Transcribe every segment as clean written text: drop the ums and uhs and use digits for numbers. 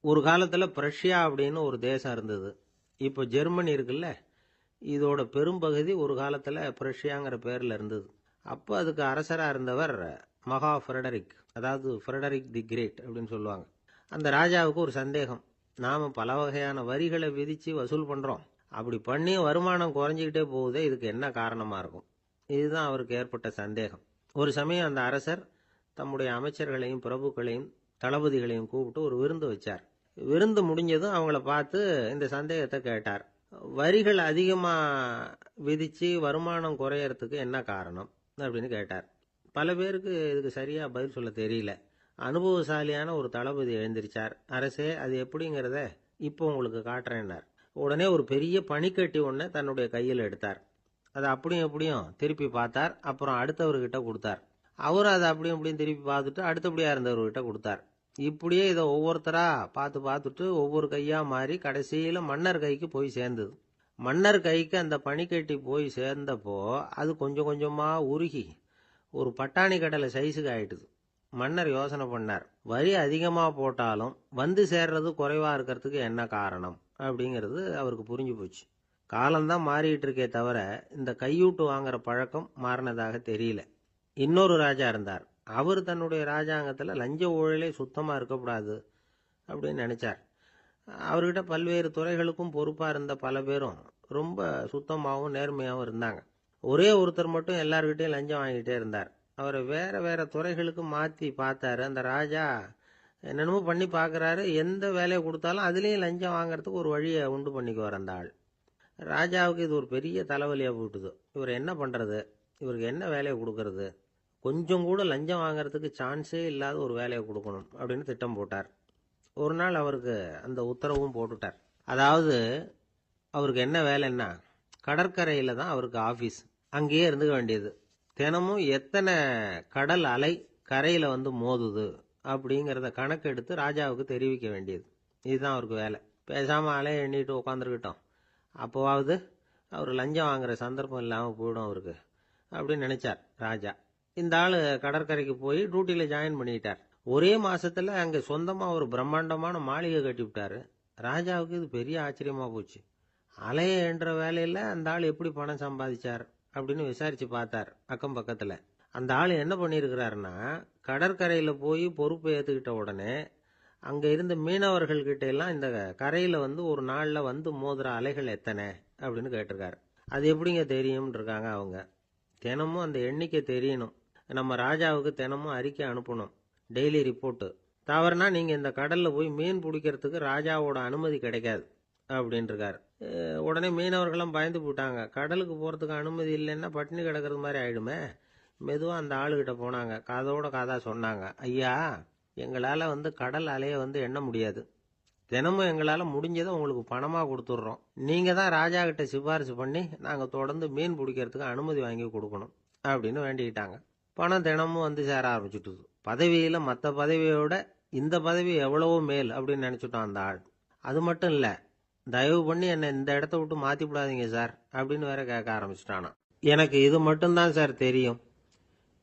ஒரு காலத்துல பிரஷ்யா அப்படின்னு ஒரு தேசம் இருந்தது. இப்போ ஜெர்மனி இருக்குல்ல, இதோட பெரும்பகுதி ஒரு காலத்துல பிரஷ்யாங்கிற பேர்ல இருந்தது. அப்போ அதுக்கு அரசரா இருந்தவர் மகா ஃப்ரெடரிக், அதாவது ஃப்ரெடரிக் தி கிரேட் அப்படின்னு சொல்லுவாங்க. அந்த ராஜாவுக்கு ஒரு சந்தேகம். நாம பல வகையான வரிகளை விதிச்சு வசூல் பண்றோம், அப்படி பண்ணி வருமானம் குறைஞ்சிக்கிட்டே போகுதே, இதுக்கு என்ன காரணமா இருக்கும்? இதுதான் அவருக்கு ஏற்பட்ட சந்தேகம். ஒரு சமயம் அந்த அரசர் தம்முடைய அமைச்சர்களையும் பிரபுக்களையும் தளபதிகளையும் கூப்பிட்டு ஒரு விருந்து வச்சார். விருந்து முடிஞ்சதும் அவங்கள பார்த்து இந்த சந்தேகத்தை கேட்டார். வரிகள் அதிகமா விதிச்சு வருமானம் குறையறதுக்கு என்ன காரணம் அப்படின்னு கேட்டார். பல பேருக்கு இதுக்கு சரியா பதில் சொல்ல தெரியல. அனுபவசாலியான ஒரு தளபதி எழுந்திருச்சார். அரசே, அது எப்படிங்கிறத இப்போ உங்களுக்கு காட்டுறேன்னார். உடனே ஒரு பெரிய பனிக்கட்டி ஒன்றை தன்னுடைய கையில் எடுத்தார். அதை அப்படியும் எப்படியும் திருப்பி பார்த்தார். அப்புறம் அடுத்தவர்கிட்ட கொடுத்தார். அவர் அதை அப்படியும் எப்படியும் திருப்பி பார்த்துட்டு அடுத்தபடியா இருந்தவர்கிட்ட கொடுத்தார். இப்படியே இதை ஒவ்வொருத்தரா பார்த்து பார்த்துட்டு ஒவ்வொரு கையா மாறி கடைசியில மன்னர் கைக்கு போய் சேர்ந்தது. மன்னர் கைக்கு அந்த பனிக்கட்டி போய் சேர்ந்தப்போ அது கொஞ்சம் கொஞ்சமா உருகி ஒரு பட்டாணி கடலை சைஸுக்கு ஆயிட்டுது. மன்னர் யோசனை பண்ணார், வரி அதிகமா போட்டாலும் வந்து சேர்றது குறைவா இருக்கிறதுக்கு என்ன காரணம் அப்படிங்கிறது அவருக்கு புரிஞ்சு போச்சு. காலம்தான் மாறிட்டு இருக்கே தவிர இந்த கையூட்டு வாங்குற பழக்கம் மாறினதாக தெரியல. இன்னொரு ராஜா இருந்தார். அவர் தன்னுடைய ராஜாங்கத்தில் லஞ்ச ஊழலே சுத்தமாக இருக்கக்கூடாது அப்படின்னு நினைச்சார். அவர்கிட்ட பல்வேறு துறைகளுக்கும் பொறுப்பாக இருந்த பல பேரும் ரொம்ப சுத்தமாகவும் நேர்மையாகவும் இருந்தாங்க. ஒரே ஒருத்தர் மட்டும் எல்லார்கிட்டையும் லஞ்சம் வாங்கிட்டே இருந்தார். அவரை வேற வேற துறைகளுக்கு மாற்றி பார்த்தாரு. அந்த ராஜா என்னென்னமோ பண்ணி பார்க்குறாரு. எந்த வேலையை கொடுத்தாலும் அதுலேயும் லஞ்சம் வாங்குறதுக்கு ஒரு வழியை உண்டு பண்ணிக்குவார் அந்த ஆள். ராஜாவுக்கு இது ஒரு பெரிய தலைவலியாக போட்டுது. இவர் என்ன பண்ணுறது, இவருக்கு என்ன வேலையை கொடுக்கறது, கொஞ்சம் கூட லஞ்சம் வாங்கறதுக்கு சான்ஸே இல்லாத ஒரு வேலையை கொடுக்கணும் அப்படின்னு திட்டம் போட்டார். ஒரு நாள் அவருக்கு அந்த உத்தரவும் போட்டுட்டார். அதாவது அவருக்கு என்ன வேலைன்னா, கடற்கரையில் தான் அவருக்கு ஆஃபீஸ். அங்கேயே இருந்துக்க வேண்டியது. தினமும் எத்தனை கடல் அலை கரையில் வந்து மோதுது அப்படிங்கிறத கணக்கெடுத்து ராஜாவுக்கு தெரிவிக்க வேண்டியது. இதுதான் அவருக்கு வேலை. பேசாமல் அலையை எண்ணிட்டு உட்காந்துருக்கிட்டோம், அப்போவாவது அவர் லஞ்சம் வாங்குற சந்தர்ப்பம் இல்லாமல் போயிடும் அவருக்கு அப்படின்னு நினைச்சார் ராஜா. இந்த ஆள் கடற்கரைக்கு போய் டியூட்டியில் ஜாயின் பண்ணிட்டார். ஒரே மாசத்துல அங்கே சொந்தமாக ஒரு பிரம்மாண்டமான மாளிகை கட்டிவிட்டாரு. ராஜாவுக்கு இது பெரிய ஆச்சரியமா போச்சு. அலைய என்ற வேலையில் அந்த ஆள் எப்படி பணம் சம்பாதிச்சார் அப்படின்னு விசாரிச்சு பார்த்தார் அக்கம் பக்கத்தில். அந்த ஆள் என்ன பண்ணியிருக்கிறாருன்னா, கடற்கரையில் போய் பொறுப்பை ஏற்றுக்கிட்ட உடனே அங்கே இருந்த மீனவர்கள்கிட்ட எல்லாம் இந்த கரையில் வந்து ஒரு நாளில் வந்து மோதுற அலைகள் எத்தனை அப்படின்னு கேட்டிருக்காரு. அது எப்படிங்க தெரியும்னு இருக்காங்க அவங்க. தினமும் அந்த எண்ணிக்கை தெரியணும். நம்ம ராஜாவுக்கு தினமும் அறிக்கை அனுப்பணும், டெய்லி ரிப்போர்ட்டு. தவறுனா நீங்கள் இந்த கடலில் போய் மீன் பிடிக்கிறதுக்கு ராஜாவோட அனுமதி கிடைக்காது அப்படின்ட்டுருக்காரு. உடனே மீனவர்களும் பயந்து போட்டாங்க. கடலுக்கு போகிறதுக்கு அனுமதி இல்லைன்னா பட்டினி கிடக்கிறது மாதிரி ஆயிடுமே. மெதுவாக அந்த ஆளுகிட்ட போனாங்க. காதோட காதா சொன்னாங்க, ஐயா, எங்களால் வந்து கடல் அலையை வந்து எண்ண முடியாது. தினமும் எங்களால் முடிஞ்சதை உங்களுக்கு பணமாக கொடுத்துட்றோம். நீங்கள் தான் ராஜா கிட்ட சிபாரிசு பண்ணி நாங்கள் தொடர்ந்து மீன் பிடிக்கிறதுக்கு அனுமதி வாங்கி கொடுக்கணும் அப்படின்னு வேண்டிக்கிட்டாங்க. பணம் தினமும் வந்து சேர ஆரம்பிச்சுட்டுது. பதவியில் மற்ற பதவியோட இந்த பதவி எவ்வளவோ மேல் அப்படின்னு நினச்சிட்டோம் அந்த ஆள். அது மட்டும் இல்லை, தயவு பண்ணி என்னை இந்த இடத்த விட்டு மாற்றி விடாதீங்க சார் அப்படின்னு வேற கேட்க ஆரம்பிச்சிட்டானா. எனக்கு இது மட்டும்தான் சார் தெரியும்,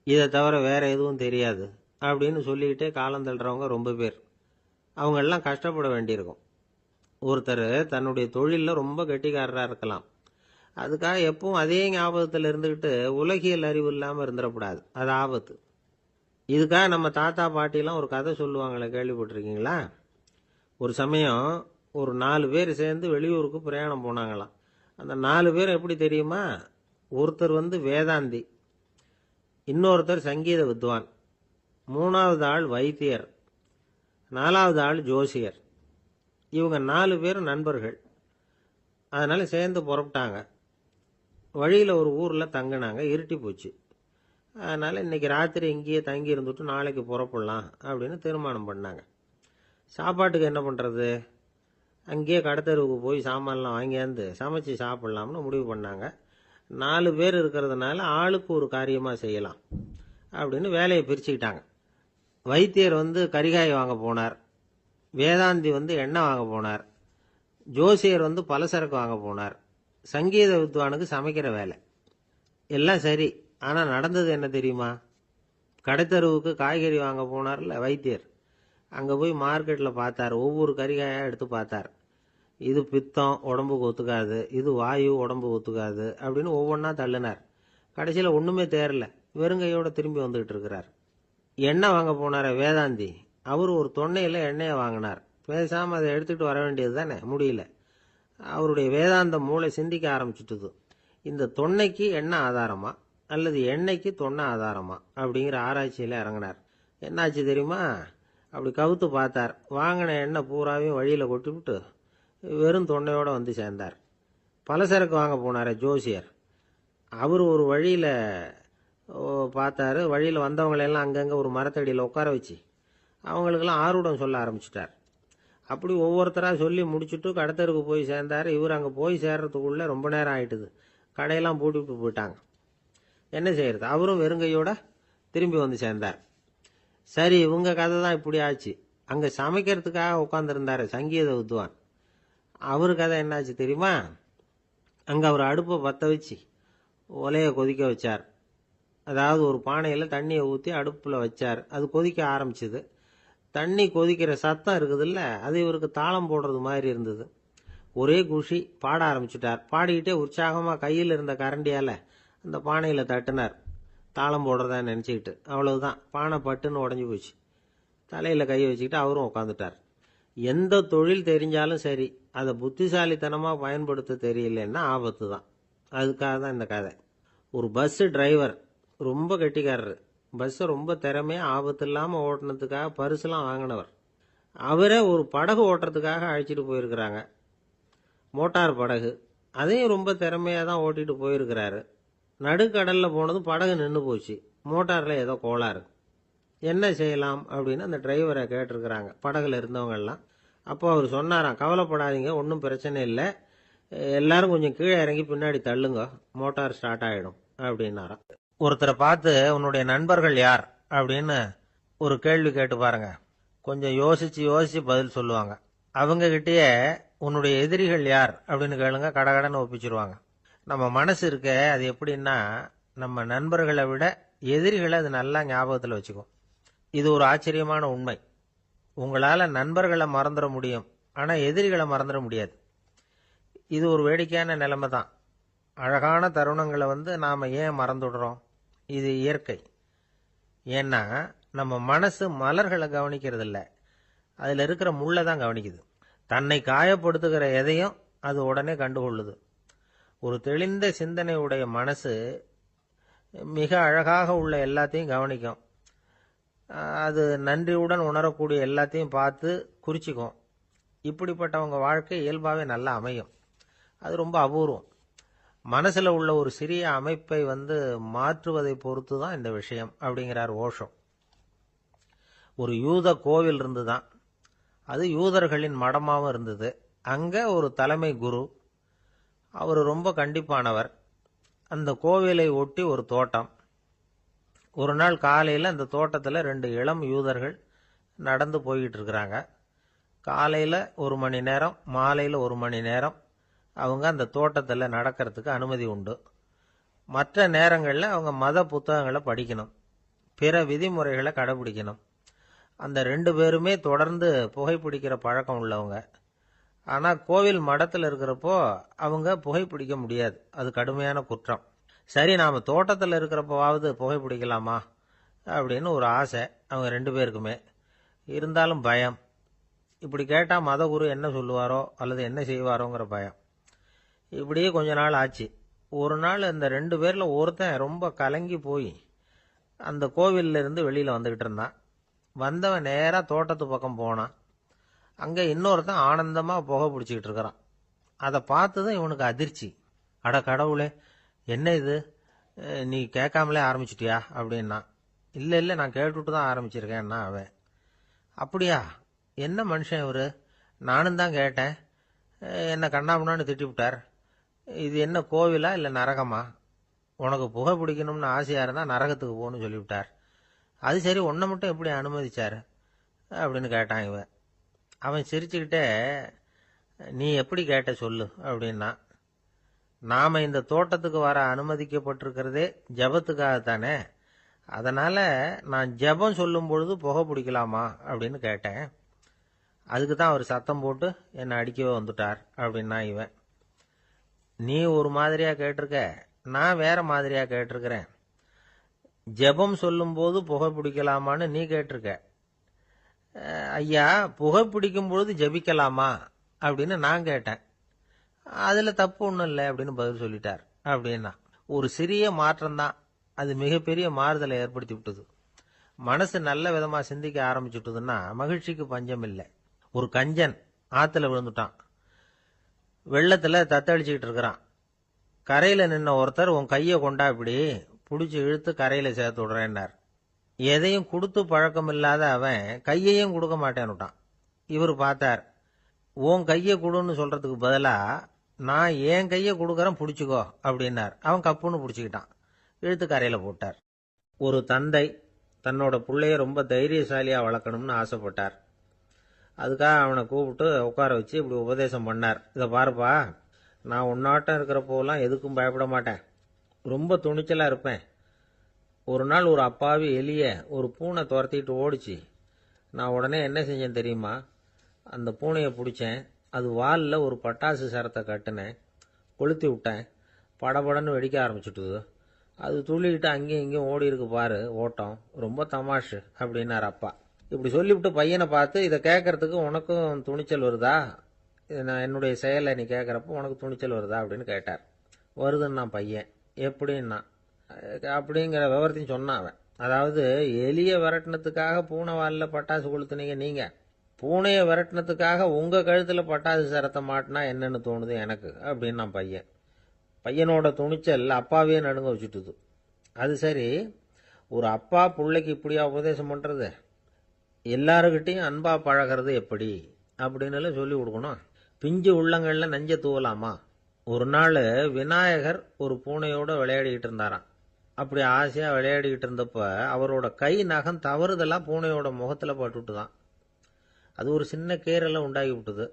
இதை தவிர வேற எதுவும் தெரியாது அப்படின்னு சொல்லிக்கிட்டே காலம் தள்ளுறவங்க ரொம்ப பேர். அவங்கெல்லாம் கஷ்டப்பட வேண்டியிருக்கும். ஒருத்தர் தன்னுடைய தொழிலில் ரொம்ப கெட்டிக்காரராக இருக்கலாம். அதுக்காக எப்பவும் அதே ஞாபகத்தில் இருந்துக்கிட்டு உலகியல் அறிவு இல்லாமல் இருந்துடக்கூடாது. அது ஆபத்து. இதுக்காக நம்ம தாத்தா பாட்டிலாம் ஒரு கதை சொல்லுவாங்களே, கேள்விப்பட்டிருக்கீங்களா? ஒரு சமயம் ஒரு 4 பேர் சேர்ந்து வெளியூருக்கு பிரயாணம் போனாங்களாம். அந்த 4 பேர் எப்படி தெரியுமா? ஒருத்தர் வந்து வேதாந்தி, இன்னொருத்தர் சங்கீத வித்வான், 3வது ஆள் வைத்தியர், 4வது ஆள் ஜோசியர். இவங்க 4 பேரும் நண்பர்கள். அதனால சேர்ந்து புறப்பட்டாங்க. வழியில் ஒரு ஊரில் தங்கினாங்க. இருட்டி போச்சு. அதனால் இன்னைக்கு ராத்திரி இங்கேயே தங்கி இருந்துட்டு நாளைக்கு புறப்படலாம் அப்படின்னு தீர்மானம் பண்ணாங்க. சாப்பாட்டுக்கு என்ன பண்ணுறது? அங்கேயே கடத்தெருவுக்கு போய் சாமான்லாம் வாங்கியாந்து சமைச்சு சாப்பிட்லாம்னு முடிவு பண்ணாங்க. 4 பேர் இருக்கிறதுனால ஆளுக்கு ஒரு காரியமாக செய்யலாம் அப்படின்னு வேலையை பிரிச்சுக்கிட்டாங்க. வைத்தியர் வந்து கரிகாய் வாங்க போனார், வேதாந்தி வந்து எண்ணெய் வாங்க போனார், ஜோசியர் வந்து பலசரக்கு வாங்க போனார், சங்கீத வித்வானுக்கு சமைக்கிற வேலை. எல்லாம் சரி, ஆனால் நடந்தது என்ன தெரியுமா? கடைத்தருவுக்கு காய்கறி வாங்க போனார்ல வைத்தியர், அங்கே போய் மார்க்கெட்டில் பார்த்தார். ஒவ்வொரு கறிகாயாக எடுத்து பார்த்தார். இது பித்தம், உடம்புக்கு ஒத்துக்காது. இது வாயு, உடம்புக்கு ஒத்துக்காது அப்படின்னு ஒவ்வொன்றா தள்ளினார். கடைசியில் ஒன்றுமே தேரல. வெறுங்கையோட திரும்பி வந்துகிட்டு இருக்கிறார். எண்ணெய் வாங்க போனார் வேதாந்தி. அவர் ஒரு தொன்னையில் எண்ணெயை வாங்கினார். பேசாமல் அதை எடுத்துகிட்டு வர வேண்டியது தானே, முடியல. அவருடைய வேதாந்த மூளை சிந்திக்க ஆரம்பிச்சுட்டுது. இந்த தொன்னைக்கு எண்ணெய் ஆதாரமா அல்லது எண்ணெய்க்கு தொன்னை ஆதாரமா அப்படிங்கிற ஆராய்ச்சியில் இறங்கினார். என்னாச்சு தெரியுமா? அப்படி கவுத்து பார்த்தார். வாங்கின எண்ணெய் பூராவையும் வழியில் கொட்டிவிட்டு வெறும் தொன்னையோடு வந்து சேர்ந்தார். பலசரக்கு வாங்க போனார் ஜோசியர். அவர் ஒரு வழியில் பார்த்தாரு. வழியில் வந்தவங்களெல்லாம் அங்கங்கே ஒரு மரத்தடியில் உட்கார வச்சு அவங்களுக்கெல்லாம் ஆர்வம் சொல்ல ஆரம்பிச்சிட்டார். அப்படி ஒவ்வொருத்தராக சொல்லி முடிச்சுட்டு கடத்தருக்கு போய் சேர்ந்தார். இவர் அங்கே போய் சேர்றதுக்குள்ளே ரொம்ப நேரம் ஆயிட்டுது. கடையெல்லாம் பூட்டிவிட்டு போயிட்டாங்க. என்ன செய்யறது? அவரும் வெறுங்கையோட திரும்பி வந்து சேர்ந்தார். சரி, இவங்க கதை தான் இப்படி ஆச்சு. அங்கே சமைக்கிறதுக்காக உட்காந்துருந்தார் சங்கீத வித்வான். அவரு கதை என்னாச்சு தெரியுமா? அங்கே அவர் அடுப்பை பற்ற வச்சு ஒலையை கொதிக்க வச்சார். அதாவது ஒரு பானையில் தண்ணியை ஊற்றி அடுப்பில் வச்சார். அது கொதிக்க ஆரம்பிச்சுது. தண்ணி கொதிக்கிற சத்தம் இருக்குதுல்ல, அது இவருக்கு தாளம் போடுறது மாதிரி இருந்தது. ஒரே குஷி, பாட ஆரம்பிச்சுட்டார். பாடிக்கிட்டே உற்சாகமாக கையில் இருந்த கரண்டியால் அந்த பானையில் தட்டினார், தாளம் போடுறதா நினச்சிக்கிட்டு. அவ்வளவுதான், பானை பட்டுன்னு உடஞ்சி போச்சு. தலையில் கையை வச்சுக்கிட்டு அவரும் உட்காந்துட்டார். எந்த தொழில் தெரிஞ்சாலும் சரி, அதை புத்திசாலித்தனமாக பயன்படுத்த தெரியலன்னா ஆபத்து தான். அதுக்காக தான் இந்த கதை. ஒரு பஸ்ஸு டிரைவர் ரொம்ப கெட்டிக்காரரு. பஸ்ஸை ரொம்ப திறமையாக ஆபத்து இல்லாமல் ஓட்டினதுக்காக பரிசுலாம் வாங்கினவர். அவரே ஒரு படகு ஓட்டுறதுக்காக அழைச்சிட்டு போயிருக்கிறாங்க, மோட்டார் படகு. அதையும் ரொம்ப திறமையாக தான் ஓட்டிகிட்டு போயிருக்கிறாரு. நடுக்கடலில் போனதும் படகு நின்று போச்சு. மோட்டாரில் ஏதோ கோளாறு. என்ன செய்யலாம் அப்படின்னு அந்த டிரைவரை கேட்டிருக்கிறாங்க படகுல இருந்தவங்கெல்லாம். அப்போ அவர் சொன்னாராம், கவலைப்படாதீங்க, ஒன்றும் பிரச்சனை இல்லை, எல்லாரும் கொஞ்சம் கீழே இறங்கி பின்னாடி தள்ளுங்க, மோட்டார் ஸ்டார்ட் ஆகிடும் அப்படின்னாராம். ஒருத்தரை பார்த்து உன்னுடைய நண்பர்கள் யார் அப்படின்னு ஒரு கேள்வி கேட்டு பாருங்க. கொஞ்சம் யோசிச்சு யோசிச்சு பதில் சொல்லுவாங்க. அவங்க கிட்டேயே உன்னுடைய எதிரிகள் யார் அப்படின்னு கேளுங்க, கடகடன்னு ஒப்பிச்சிருவாங்க. நம்ம மனசு இருக்க, அது எப்படின்னா நம்ம நண்பர்களை விட எதிரிகளை அது நல்லா ஞாபகத்தில் வச்சுக்கும். இது ஒரு ஆச்சரியமான உண்மை. உங்களால் நண்பர்களை மறந்துட முடியும், ஆனால் எதிரிகளை மறந்துட முடியாது. இது ஒரு வேடிக்கையான நிலைமை தான். அழகான தருணங்களை நாம் ஏன் மறந்துடுறோம்? இது இயற்கை. ஏன்னா நம்ம மனசு மலர்களை கவனிக்கிறது இல்லை, அதில் இருக்கிற முள்ளை தான் கவனிக்குது. தன்னை காயப்படுத்துகிற எதையும் அது உடனே கண்டுகொள்ளுது. ஒரு தெளிந்த சிந்தனையுடைய மனசு மிக அழகாக உள்ள எல்லாத்தையும் கவனிக்கும். அது நன்றியுடன் உணரக்கூடிய எல்லாத்தையும் பார்த்து குறிச்சிக்கும். இப்படிப்பட்டவங்க வாழ்க்கை இயல்பாகவே நல்லா அமையும். அது ரொம்ப அபூர்வம். மனசில் உள்ள ஒரு சிறிய அமைப்பை மாற்றுவதை பொறுத்து தான் இந்த விஷயம் அப்படிங்கிறார் ஓஷோ. ஒரு யூத கோவில் இருந்துதான், அது யூதர்களின் மடமாகவும் இருந்தது. அங்கே ஒரு தலைமை குரு, அவர் ரொம்ப கண்டிப்பானவர். அந்த கோவிலை ஒட்டி ஒரு தோட்டம். ஒரு நாள் காலையில் அந்த தோட்டத்தில் 2 இளம் யூதர்கள் நடந்து போய்கிட்டு இருக்கிறாங்க. காலையில் 1 மணி நேரம், மாலையில் 1 மணி நேரம் அவங்க அந்த தோட்டத்தில் நடக்கிறதுக்கு அனுமதி உண்டு. மற்ற நேரங்களில் அவங்க மத புத்தகங்களை படிக்கணும், பிற விதிமுறைகளை கடைபிடிக்கணும். அந்த 2 பேருமே தொடர்ந்து புகைப்பிடிக்கிற பழக்கம் உள்ளவங்க. ஆனால் கோவில் மடத்தில் இருக்கிறப்போ அவங்க புகைப்பிடிக்க முடியாது, அது கடுமையான குற்றம். சரி, நாம் தோட்டத்தில் இருக்கிறப்போவாவது புகைப்பிடிக்கலாமா அப்படின்னு ஒரு ஆசை அவங்க 2 பேருக்குமே. இருந்தாலும் பயம். இப்படி கேட்டால் மதகுரு என்ன சொல்லுவாரோ அல்லது என்ன செய்வாரோங்கிற பயம். இப்படியே கொஞ்ச நாள் ஆச்சு. ஒரு நாள் அந்த 2 பேரில் ஒருத்தன் ரொம்ப கலங்கி போய் அந்த கோவிலில் இருந்து வெளியில் வந்துக்கிட்டு இருந்தான். வந்தவன் நேராக தோட்டத்து பக்கம் போனான். அங்கே இன்னொருத்தன் ஆனந்தமாக புகை பிடிச்சிக்கிட்டு இருக்கிறான். அதை பார்த்து தான் இவனுக்கு அதிர்ச்சி. அட கடவுளே, என்ன இது, நீ கேட்காமலே ஆரம்பிச்சிட்டியா அப்படின்னா. இல்லை இல்லை, நான் கேட்டுவிட்டு தான் ஆரம்பிச்சிருக்கேன்னா அவன். அப்படியா, என்ன மனுஷன் இவர், நானும் தான் கேட்டேன், என்ன கண்ணாமுன்னான்னு திட்டிவிட்டார். இது என்ன கோவிலா இல்லை நரகமா? உனக்கு புகை பிடிக்கணும்னு ஆசையாக இருந்தால் நரகத்துக்கு போகணும்னு சொல்லிவிட்டார். அது சரி, உன்னை மட்டும் எப்படி அனுமதிச்சார் அப்படின்னு கேட்டான் இவன். அவன் சிரிச்சுக்கிட்டே, நீ எப்படி கேட்ட சொல்லு அப்படின்னா. நாம் இந்த தோட்டத்துக்கு வர அனுமதிக்கப்பட்டிருக்கிறதே ஜபத்துக்காகத்தானே, அதனால நான் ஜெபம் சொல்லும் பொழுது புகை பிடிக்கலாமா அப்படின்னு கேட்டேன். அதுக்கு தான் அவர் சத்தம் போட்டு என்னை அடிக்கவே வந்துட்டார் அப்படின்னா இவன். நீ ஒரு மாதிரியா கேட்டிருக்க, நான் வேற மாதிரியா கேட்டிருக்கிறேன். ஜெபம் சொல்லும் போது புகை பிடிக்கலாமான்னு நீ கேட்டிருக்க. ஐயா, புகை பிடிக்கும் பொழுது ஜெபிக்கலாமா அப்படின்னு நான் கேட்டேன். அதுல தப்பு ஒன்றும் இல்லை அப்படின்னு பதில் சொல்லிட்டார் அப்படின்னா. ஒரு சிறிய மாற்றம்தான் அது மிகப்பெரிய மாறுதலை ஏற்படுத்தி விட்டது. மனசு நல்ல விதமா சிந்திக்க ஆரம்பிச்சுட்டுதுன்னா மகிழ்ச்சிக்கு பஞ்சம் இல்லை. ஒரு கஞ்சன் ஆத்துல விழுந்துட்டான். வெள்ளத்துல தத்தளிச்சுக்கிட்டு இருக்கிறான். கரையில நின்ன ஒருத்தர் உன் கையை கொண்டா இப்படி பிடிச்சி இழுத்து கரையில சேர்த்து விடுறேன்னார். எதையும் கொடுத்து பழக்கம் இல்லாத அவன் கையையும் கொடுக்க மாட்டேன்னுட்டான். இவர் பார்த்தார். உன் கையை கொடுன்னு சொல்றதுக்கு பதிலா நான் என் கையை கொடுக்கறேன் பிடிச்சிக்கோ அப்படின்னார். அவன் கப்புன்னு பிடிச்சிக்கிட்டான். இழுத்து கரையில போட்டார். ஒரு தந்தை தன்னோட பிள்ளைய ரொம்ப தைரியசாலியா வளர்க்கணும்னு ஆசைப்பட்டார். அதுக்காக அவனை கூப்பிட்டு உட்கார வச்சு இப்படி உபதேசம் பண்ணார். இதை பாருப்பா, நான் உன்னாட்டம் இருக்கிறப்போலாம் எதுக்கும் பயப்பட மாட்டேன். ரொம்ப துணிச்சலா இருப்பேன். ஒரு நாள் ஒரு அப்பாவி எலிய ஒரு பூனை துரத்திட்டு ஓடிச்சு. நான் உடனே என்ன செஞ்சேன் தெரியுமா? அந்த பூனையை பிடிச்சேன். அது வாலில் ஒரு பட்டாசு சரத்தை கட்டினேன். கொளுத்தி விட்டேன். படபடன்னு வெடிக்க ஆரம்பிச்சுட்டுது. அது துள்ளிக்கிட்டு அங்கேயும் இங்கேயும் ஓடி இருக்கு பாரு ஓட்டம். ரொம்ப தமாஷு அப்படின்னார் அப்பா. இப்படி சொல்லிவிட்டு பையனை பார்த்து, இதை கேட்கறதுக்கு உனக்கும் துணிச்சல் வருதா? நான் என்னுடைய செயலை நீ கேட்கறப்ப உனக்கு துணிச்சல் வருதா அப்படின்னு கேட்டார். வருதுன்னா பையன். எப்படின்னா அப்படிங்கிற விவரத்தையும் சொன்னான் அவன். அதாவது எலிய விரட்டினத்துக்காக பூனை வாலில் பட்டாசு கொளுத்துனீங்க நீங்க. பூனையை விரட்டினத்துக்காக உங்க கழுத்துல பட்டாசு சரத்தை மாட்டினா என்னன்னு தோணுது எனக்கு அப்படின்னு நான் பையன். பையனோட துணிச்சல் அப்பாவே நடுங்க வச்சுட்டுது. அது சரி, ஒரு அப்பா பிள்ளைக்கு இப்படியா உபதேசம் பண்றது? எல்லாருக்கிட்டையும் அன்பா பழகிறது எப்படி அப்படின்னு சொல்லி கொடுக்கணும். பிஞ்சு உள்ளங்கள்ல நஞ்ச தூவலாமா? ஒரு நாள் விநாயகர் ஒரு பூனையோட விளையாடிக்கிட்டு இருந்தாராம். அப்படி ஆசையா விளையாடிக்கிட்டு இருந்தப்ப அவரோட கை நகம் தவறுதலா பூனையோட முகத்துல பட்டுட்டுதான். அது ஒரு சின்ன கீறலை உண்டாகி விட்டுது.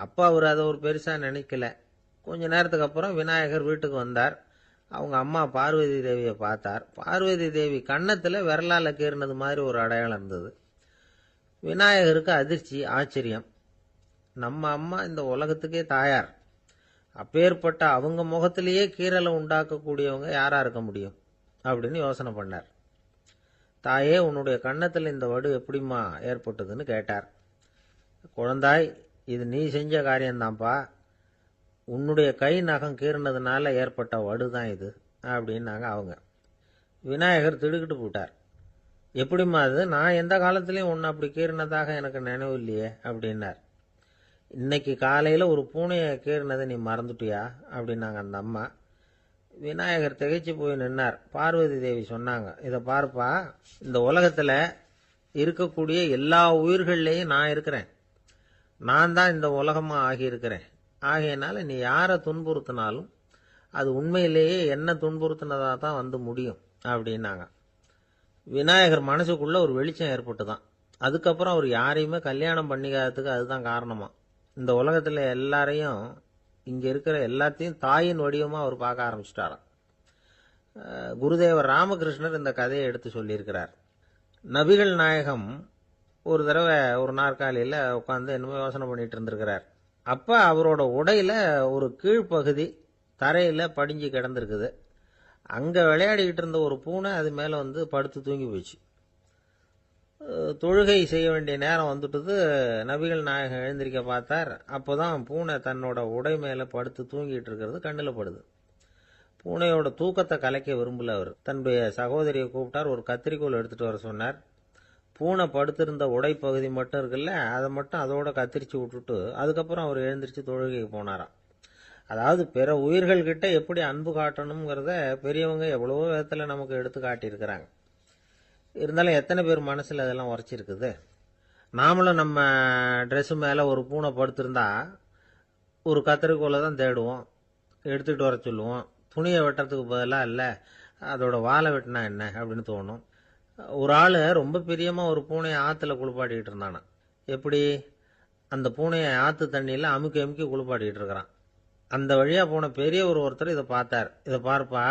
அப்பா அவர் அதை ஒரு பெருசா நினைக்கல. கொஞ்ச நேரத்துக்கு அப்புறம் விநாயகர் வீட்டுக்கு வந்தார். அவங்க அம்மா பார்வதி தேவியை பார்த்தார். பார்வதி தேவி கன்னத்துல விரலால கீறினது மாதிரி ஒரு அடையாளம் இருந்தது. விநாயகருக்கு அதிர்ச்சி, ஆச்சரியம். நம்ம அம்மா இந்த உலகத்துக்கே தாயார். அப்பேற்பட்ட அவங்க முகத்திலேயே கீறலை உண்டாக்கக்கூடியவங்க யாரா இருக்க முடியும் அப்படின்னு யோசனை பண்ணார். தாயே, உன்னுடைய கன்னத்தில் இந்த வடு எப்படிம்மா ஏற்பட்டதுன்னு கேட்டார். குழந்தாய், இது நீ செஞ்ச காரியம்தான்ப்பா. உன்னுடைய கை நகம் கீறினதுனால ஏற்பட்ட வடு தான் இது அப்படின்னாங்க அவங்க. விநாயகர் திடுக்கிட்டு போட்டார். எப்படிம்மா அது? நான் எந்த காலத்திலையும் ஒன்று அப்படி கீறினதாக எனக்கு நினைவு இல்லையே அப்படின்னார். இன்னைக்கு காலையில் ஒரு பூனையை கீறினதை நீ மறந்துட்டியா அப்படின்னாங்க அந்த அம்மா. விநாயகர் திகைச்சு போய் நின்னார். பார்வதி தேவி சொன்னாங்க, இதை பார்ப்பா, இந்த உலகத்தில் இருக்கக்கூடிய எல்லா உயிர்கள்லேயும் நான் இருக்கிறேன். நான் தான் இந்த உலகமாக ஆகியிருக்கிறேன். ஆகையினால நீ யாரை துன்புறுத்தினாலும் அது உண்மையிலேயே என்ன துன்புறுத்தினதாக தான் வந்து முடியும் அப்படின்னாங்க. விநாயகர் மனசுக்குள்ள ஒரு வெளிச்சம் ஏற்பட்டுதான். அதுக்கப்புறம் அவர் யாரையுமே கல்யாணம் பண்ணிக்காததுக்கு அதுதான் காரணமா. இந்த உலகத்துல எல்லாரையும், இங்க இருக்கிற எல்லாத்தையும் தாயின் வடிவமா அவர் பார்க்க ஆரம்பிச்சிட்டாராம். குருதேவர் ராமகிருஷ்ணர் இந்த கதையை எடுத்து சொல்லியிருக்கிறார். நபிகள் நாயகம் ஒரு தடவை ஒரு நாற்காலியில உட்காந்து என்னமோ யோசனை பண்ணிட்டு இருந்திருக்கிறார். அப்ப அவரோட உடையில ஒரு கீழ்ப்பகுதி தரையில படிஞ்சு கிடந்திருக்குது. அங்க விளையாடிக்கிட்டு இருந்த ஒரு பூனை அது மேல வந்து படுத்து தூங்கி போச்சு. தொழுகை செய்ய வேண்டிய நேரம் வந்துட்டது. நபிகள் நாயகம் எழுந்திருக்க பார்த்தார். அப்போதான் பூனை தன்னோட உடை மேல படுத்து தூங்கிட்டு இருக்கிறது கண்ணில் படுது. பூனையோட தூக்கத்தை கலைக்க விரும்பல அவர். தன்னுடைய சகோதரியை கூப்பிட்டார். ஒரு கத்திரிக்கோல் எடுத்துட்டு வர சொன்னார். பூனை படுத்திருந்த உடை பகுதி மட்டும் இருக்குல்ல, அதை மட்டும் அதோட கத்திரிச்சு விட்டுட்டு அதுக்கப்புறம் அவர் எழுந்திரிச்சு தொழுகைக்கு போனாராம். அதாவது பிற உயிர்கள் கிட்ட எப்படி அன்பு காட்டணுங்கிறத பெரியவங்க எவ்வளவோ விதத்துல நமக்கு எடுத்து காட்டியிருக்கிறாங்க. இருந்தாலும் எத்தனை பேர் மனசுல அதெல்லாம் உரைச்சிருக்குது? நாமளும் நம்ம ட்ரெஸ் மேல ஒரு பூனை படுத்திருந்தா ஒரு கத்திரிக்கோலை தான் தேடுவோம், எடுத்துட்டு வர சொல்லுவோம். துணியை வெட்டுறதுக்கு பதிலாக இல்லை அதோட வாழை வெட்டினா என்ன அப்படின்னு தோணும். ஒரு ஆள் ரொம்ப பிரியமா ஒரு பூனையை ஆற்றுல குளிப்பாட்டிக்கிட்டு இருந்தானா. எப்படி? அந்த பூனையை ஆற்று தண்ணியில் அமுக்கி அமுக்கி குளிப்பாட்டிக்கிட்டு இருக்கிறான். அந்த வழியாக போன பெரிய ஒருத்தர் இதை பார்த்தார். இதை பார்ப்பா,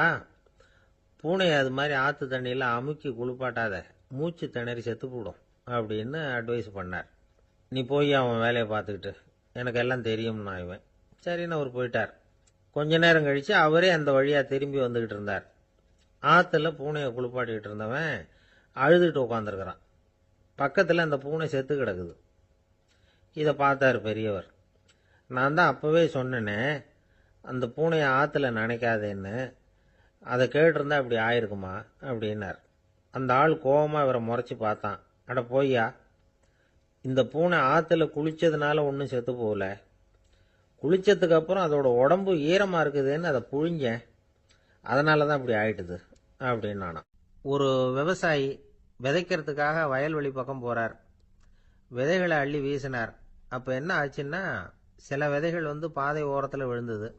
பூனையை அது மாதிரி ஆற்று தண்ணியில் அமுக்கி குளிப்பாட்டாத, மூச்சு திணறி செத்து போடும் அப்படின்னு அட்வைஸ் பண்ணார். நீ போய் அவன் வேலையை பார்த்துக்கிட்டு, எனக்கு எல்லாம் தெரியும்னா இவன். சரின்னு அவர் போயிட்டார். கொஞ்ச நேரம் கழித்து அவரே அந்த வழியாக திரும்பி வந்துக்கிட்டு இருந்தார். ஆற்றுல பூனையை குளிப்பாட்டிக்கிட்டு இருந்தவன் அழுதுட்டு உட்காந்துருக்கிறான். பக்கத்தில் அந்த பூனை செத்து கிடக்குது. இதை பார்த்தார் பெரியவர். நான் தான் அப்போவே சொன்னேனே அந்த பூனையை ஆற்றுல நினைக்காதேன்னு, அதை கேட்டிருந்தா அப்படி ஆயிருக்குமா அப்படின்னார். அந்த ஆள் கோபமாக இவரை முறைச்சி பார்த்தான். அட போய்யா, இந்த பூனை ஆற்றுல குளித்ததுனால ஒன்றும் செத்து போகல, குளித்ததுக்கு அப்புறம் அதோட உடம்பு ஈரமாக இருக்குதுன்னு அதை புழிஞ்சேன், அதனால தான் அப்படி ஆயிட்டுது அப்படின்னானா. ஒரு விவசாயி விதைக்கிறதுக்காக வயல்வெளி பக்கம் போகிறார். விதைகளை அள்ளி வீசினார். அப்போ என்ன ஆச்சுன்னா, சில விதைகள் பாதை ஓரத்தில் விழுந்தது,